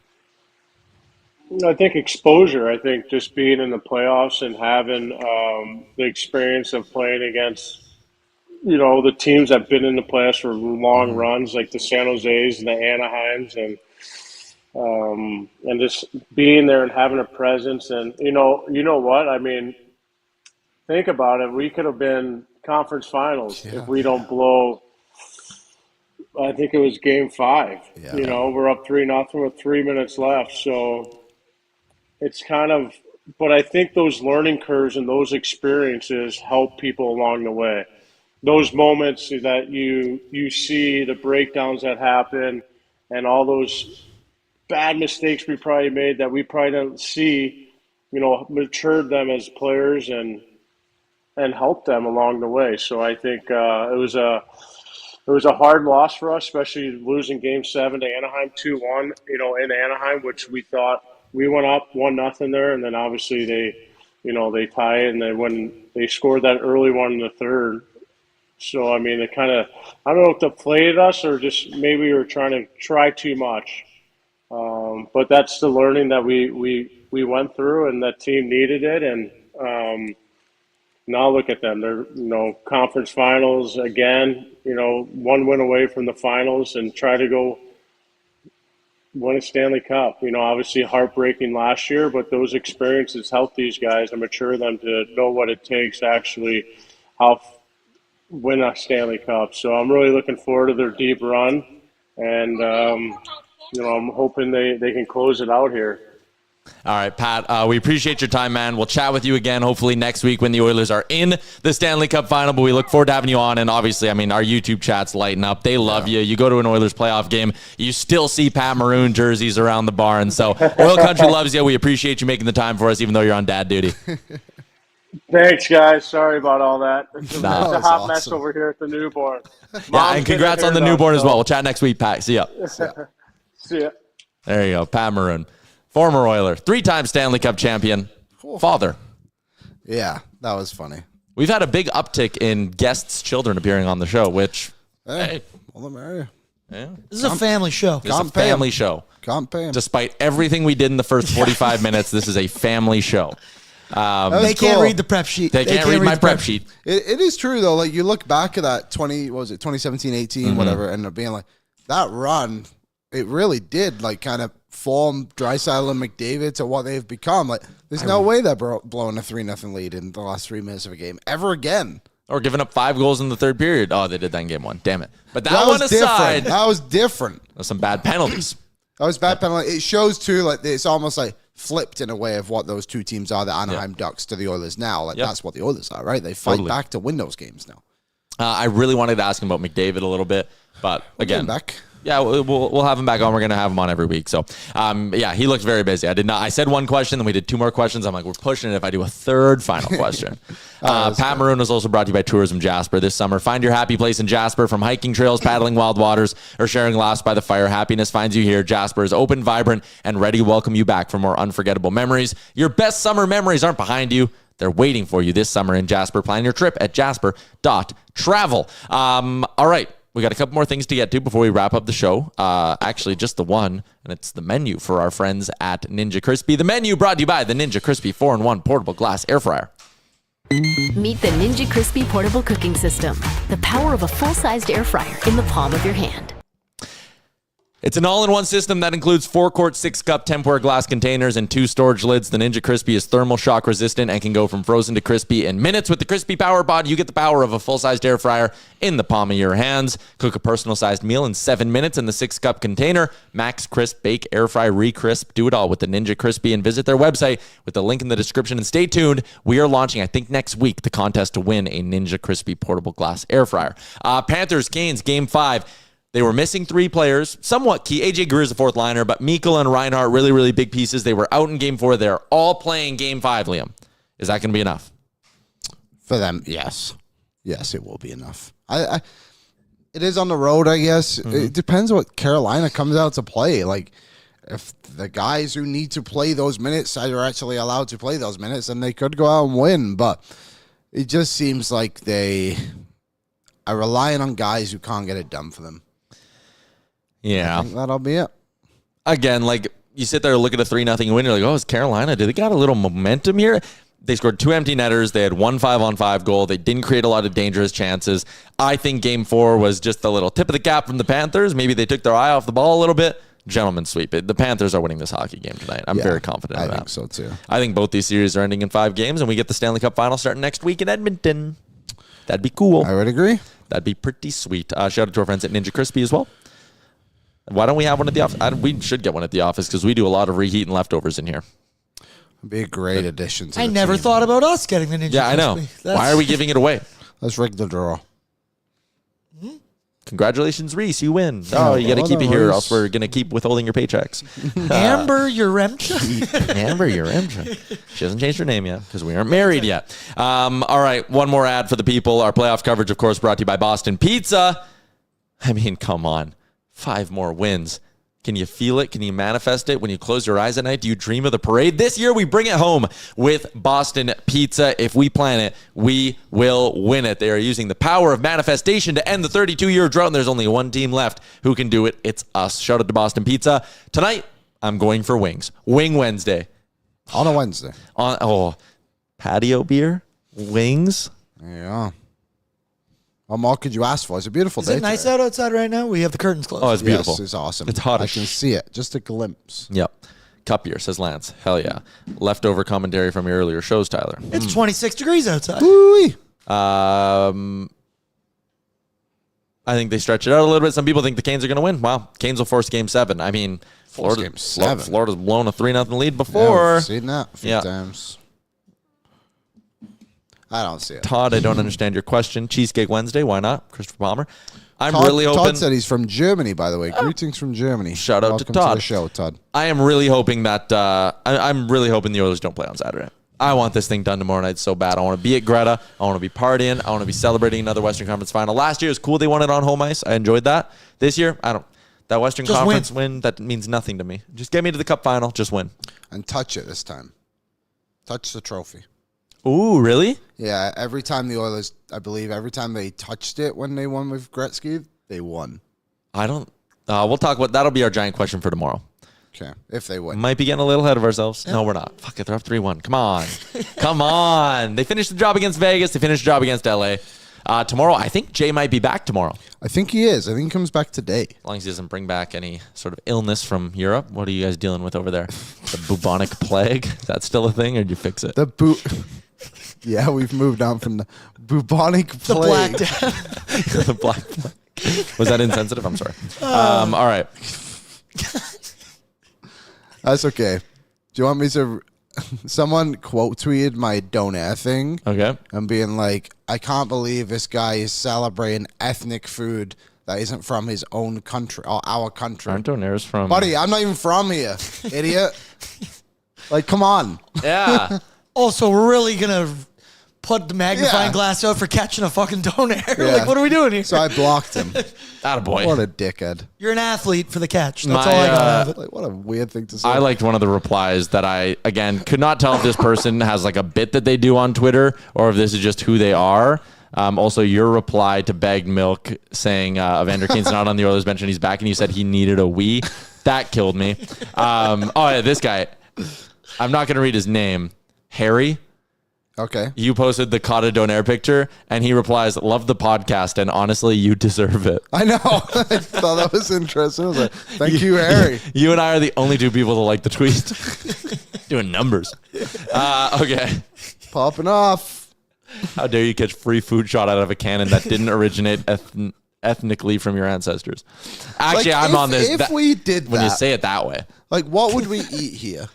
I think exposure. I think just being in the playoffs and having the experience of playing against, the teams that have been in the playoffs for long runs, like the San Jose's and the Anaheims, and just being there and having a presence. And you know what? I mean, think about it. We could have been conference finals if we don't blow. I think it was game 5. Yeah. We're up 3-0 with 3 minutes left. So it's kind of, but I think those learning curves and those experiences help people along the way. Those moments that you see, the breakdowns that happen, and all those bad mistakes we probably made that we probably don't see, matured them as players and helped them along the way. So I think it was a hard loss for us, especially losing Game 7 to Anaheim 2-1, in Anaheim, which we thought we went up 1-0 there, and then obviously they tie it, and then when they scored that early one in the third. So, I mean, it kind of, I don't know if they played us or just maybe we were trying to try too much. But that's the learning that we went through, and that team needed it. And now look at them. They're, conference finals again, 1 win away from the finals, and try to go win a Stanley Cup. Obviously heartbreaking last year, but those experiences help these guys and mature them to know what it takes to actually win a Stanley Cup. So I'm really looking forward to their deep run, and I'm hoping they can close it out here. All right, Pat, we appreciate your time, man. We'll chat with you again hopefully next week when the Oilers are in the Stanley Cup Final, but we look forward to having you on. And obviously, our YouTube chats lighten up. They love you. You go to an Oilers playoff game, you still see Pat Maroon jerseys around the barn. So Oil Country loves you. We appreciate you making the time for us, even though you're on dad duty. Thanks, guys. Sorry about all that. It's a hot mess awesome. over here at the newborn. Yeah, and congrats on the newborn as well. We'll chat next week, Pat. See ya. See ya. There you go, Pat Maroon. Former Oiler, 3-time Stanley Cup champion, father. Yeah, that was funny. We've had a big uptick in guests' children appearing on the show, which, Hey, well, the merrier. yeah, This is a family show. it's a Can't pay 'em. family show. Can't pay him. Despite everything we did in the first 45 minutes, this is a family show. They can't cool. read the prep sheet. They can't read my the prep sheet. It is true, though. Like, you look back at that 2017, 18, whatever, and being like, that run, it really did, like, kind of form Draisaitl and McDavid to what they've become. Like, there's no way they're blowing a 3-0 lead in the last 3 minutes of a game ever again. Or giving up 5 goals in the third period. Oh, they did that in game 1. Damn it. But that was one aside, That was different. there's some bad penalties. That was bad penalty. It shows, too, like, it's almost like flipped in a way of what those two teams are, the Anaheim Ducks to the Oilers now. Like, that's what the Oilers are, right? They fight back to win those games now. I really wanted to ask him about McDavid a little bit, but again, back. Yeah, we'll have him back on. We're going to have him on every week. So, he looked very busy. I said one question, then we did 2 more questions. I'm like, we're pushing it if I do a third final question. Pat Maroon is also brought to you by Tourism Jasper this summer. Find your happy place in Jasper, from hiking trails, paddling wild waters, or sharing laughs by the fire. Happiness finds you here. Jasper is open, vibrant, and ready to welcome you back for more unforgettable memories. Your best summer memories aren't behind you. They're waiting for you this summer in Jasper. Plan your trip at jasper.travel. All right. We got a couple more things to get to before we wrap up the show. Actually, just the one, and it's the menu for our friends at Ninja Crispy. The menu brought to you by the Ninja Crispy 4-in-1 portable glass air fryer. Meet the Ninja Crispy portable cooking system. The power of a full-sized air fryer in the palm of your hand. It's an all-in-one system that includes 4-quart, 6-cup Tupperware glass containers and 2 storage lids. The Ninja Crispy is thermal shock resistant and can go from frozen to crispy in minutes. With the Crispy Power Pod, you get the power of a full-sized air fryer in the palm of your hands. Cook a personal-sized meal in 7 minutes in the 6-cup container. Max Crisp, bake, air fry, re-crisp. Do it all with the Ninja Crispy, and visit their website with the link in the description. And stay tuned. We are launching, I think, next week, the contest to win a Ninja Crispy portable glass air fryer. Panthers, Canes, Game 5. They were missing 3 players, somewhat key. AJ Greer's the 4th liner, but Mikkel and Reinhart, really, really big pieces. They were out in Game 4. They're all playing Game 5, Liam. Is that going to be enough? For them, yes. Yes, it will be enough. It is on the road, I guess. It depends what Carolina comes out to play. Like, if the guys who need to play those minutes are actually allowed to play those minutes, then they could go out and win. But it just seems like they are relying on guys who can't get it done for them. Yeah. I think that'll be it. Again, like, you sit there, look at a 3-0 win, you're like, oh, it's Carolina. Do they got a little momentum here? They scored 2 empty netters. They had 1 5-on-5 goal. They didn't create a lot of dangerous chances. I think Game 4 was just a little tip of the cap from the Panthers. Maybe they took their eye off the ball a little bit. Gentlemen sweep it. The Panthers are winning this hockey game tonight. I'm very confident of that. I think so, too. I think both these series are ending in 5 games, and we get the Stanley Cup Final starting next week in Edmonton. That'd be cool. I would agree. That'd be pretty sweet. Shout out to our friends at Ninja Crispy as well. Why don't we have one at the office? We should get one at the office because we do a lot of reheat and leftovers in here. It'd be a great addition to I the never team. thought about us getting the Ninja Yeah, I know. Crispy. Why are we giving it away? Let's rig the draw. Congratulations, Reese. You win. Oh, you got to keep it here or else we're going to keep withholding your paychecks. Amber Uremcha? Amber Uremcha. She hasn't changed her name yet because we aren't married yet. All right, one more ad for the people. Our playoff coverage, of course, brought to you by Boston Pizza. I mean, come on. 5 more wins. Can you feel it? Can you manifest it when you close your eyes at night? Do you dream of the parade? This year, we bring it home with Boston Pizza. If we plan it, we will win it. They are using the power of manifestation to end the 32-year drought, and there's only one team left who can do it. It's us. Shout out to Boston Pizza. Tonight, I'm going for wings. Wing Wednesday. On a Wednesday. Patio beer, wings. Yeah. What more could you ask for? It's a beautiful day. Is it nice today. out outside right now? We have the curtains closed. Oh, it's beautiful. Yes, it's awesome. It's hot I as can see it. Just a glimpse. Yep. Cup year, says Lance. Hell yeah. Leftover commentary from your earlier shows, Tyler. It's 26 degrees outside. Woo-wee. I think they stretch it out a little bit. Some people think the Canes are going to win. Wow. Canes will force game 7. I mean, Game 7. Florida's blown a 3-0 lead Yeah, before. we've seen that a few times. I don't see it. Todd, I don't understand your question. Cheesecake Wednesday, why not? Christopher Palmer. I'm Todd, really hoping. Todd said he's from Germany, by the way. Greetings from Germany. Shout out to Welcome Todd. to the show, Todd. I am really hoping that I'm really hoping the Oilers don't play on Saturday. I want this thing done tomorrow night so bad. I want to be at Greta. I want to be partying. I want to be celebrating another Western Conference final. Last year was cool. They won it on home ice. I enjoyed that. This year, I don't. That Western Just Conference win, that means nothing to me. Just get me to the Cup final. Just win. And touch it this time. Touch the trophy. Ooh, really? Yeah, every time the Oilers, I believe, every time they touched it when they won with Gretzky, they won. I don't. We'll talk about that'll be our giant question for tomorrow. Okay, if they win. Might be getting a little ahead of ourselves. No, we're not. Fuck it, they're up 3-1. Come on. Come on. They finished the job against Vegas. They finished the job against LA. Tomorrow, I think Jay might be back tomorrow. I think he is. I think he comes back today. As long as he doesn't bring back any sort of illness from Europe. What are you guys dealing with over there? The bubonic plague? Is that still a thing, or did you fix it? Yeah, we've moved on from the bubonic plague. The Black Death. The Black Plague. Was that insensitive? I'm sorry. All right. That's okay. Do you want me to... Someone quote tweeted my donair thing. Okay. And being like, I can't believe this guy is celebrating ethnic food that isn't from his own country or our country. Aren't donairs from... Buddy, I'm not even from here, idiot. Like, come on. Yeah. Also, we're really going to put the magnifying glass out for catching a fucking donair. Yeah. Like, what are we doing here? So I blocked him. Attaboy. What a dickhead. You're an athlete for the catch. That's My, all I got. Like, what a weird thing to say. I liked one of the replies that I, again, could not tell if this person has like a bit that they do on Twitter or if this is just who they are. Also, your reply to Bagged Milk saying Evander Kane's not on the Oilers bench and he's back and you said he needed a wee. That killed me. Yeah, this guy. I'm not going to read his name. Harry. Okay. You posted the Cotta Donaire picture, and he replies, love the podcast, and honestly, you deserve it. I know. I thought that was interesting. I was like, thank you, Harry. You and I are the only two people to like the tweet. Doing numbers. Okay. Popping off. How dare you catch free food shot out of a cannon that didn't originate ethnically from your ancestors? Actually, Like, I'm on this. If we did that. When you say it that way. Like, what would we eat here?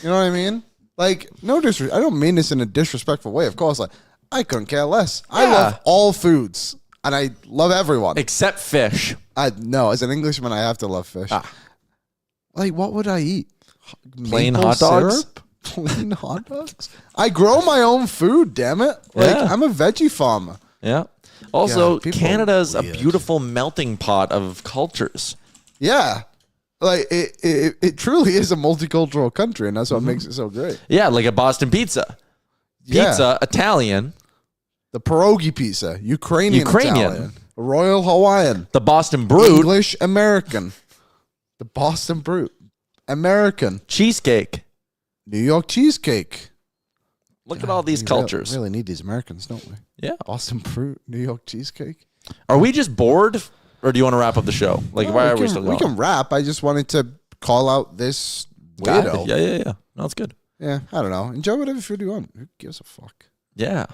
You know what I mean? Like, no disrespect. I don't mean this in a disrespectful way. Of course, like, I couldn't care less. I love all foods, and I love everyone. Except fish. No, as an Englishman, I have to love fish. Like, what would I eat? Plain Maple hot dogs? syrup? Plain hot dogs? I grow my own food, damn it. Like, I'm a veggie farmer. Yeah. Also, God, people Canada's are a weird. beautiful melting pot of cultures. Yeah. Like, it truly is a multicultural country, and that's what makes it so great. Yeah, like a Boston pizza. Pizza, Italian. The pierogi pizza, Ukrainian. Italian, Royal Hawaiian. The Boston Brood. English American. The Boston Brood. American. Cheesecake. New York cheesecake. Look at all these cultures. Really need these Americans, don't we? Yeah. Boston Brood, New York cheesecake. Are we just bored, or do you want to wrap up the show? Like, No, why are we still going? We can wrap. I just wanted to call out this weirdo. Yeah. No, it's good. Yeah, I don't know. Enjoy whatever food you want. Who gives a fuck? Yeah.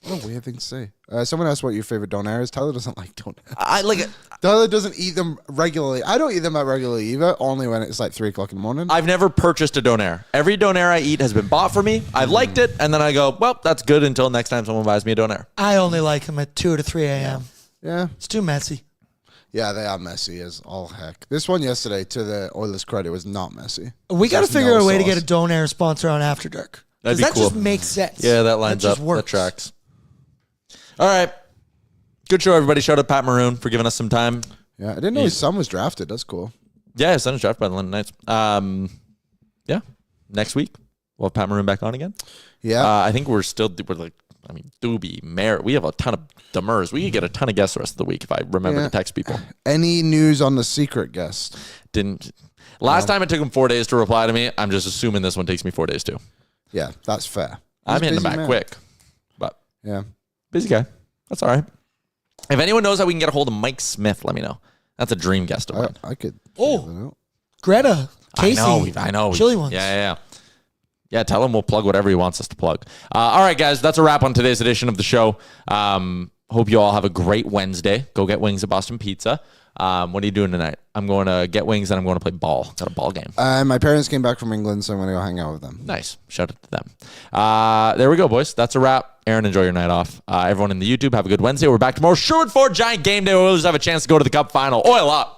What a weird thing to say. Someone asked what your favorite donair is. Tyler doesn't like donair. I like it. Tyler doesn't eat them regularly. I don't eat them regularly either, only when it's like 3 o'clock in the morning. I've never purchased a donair. Every donair I eat has been bought for me. I've liked it, and then I go, well, that's good until next time someone buys me a donair. I only like them at 2 to 3 a.m. Yeah. It's too messy. Yeah, they are messy as all heck. This one yesterday, to the Oilers' credit, was not messy. We got to There's figure out no a way to sauce. get a donair sponsor on After Dark. That'd Because be that cool. just makes sense. Yeah, that lines just up. works. That tracks. All right. Good show, everybody. Shout out Pat Maroon for giving us some time. Yeah, I didn't know his son was drafted. That's cool. Yeah, his son is drafted by the London Knights. Yeah. Next week, we'll have Pat Maroon back on again. Yeah. I think we're like, Doobie, Mayor. We have a ton of Demers. We could get a ton of guests the rest of the week if I remember to text people. Any news on the secret guest? Last time it took him 4 days to reply to me. I'm just assuming this one takes me 4 days too. Yeah, that's fair. I'm He's a hitting him busy back man. quick. But Yeah. busy guy. That's all right. If anyone knows how we can get a hold of Mike Smith, let me know. That's a dream guest of mine. I could. Greta, Casey. I know. Chili ones. Yeah. Yeah, tell him we'll plug whatever he wants us to plug. All right, guys, that's a wrap on today's edition of the show. Hope you all have a great Wednesday. Go get wings at Boston Pizza. What are you doing tonight? I'm going to get wings and I'm going to play ball. Got a ball game. My parents came back from England, so I'm going to go hang out with them. Nice. Shout out to them. There we go, boys. That's a wrap. Aaron, enjoy your night off. Everyone in the YouTube, have a good Wednesday. We're back tomorrow. Sherwood 4 Giant game day. Oilers have a chance to go to the Cup Final. Oil up.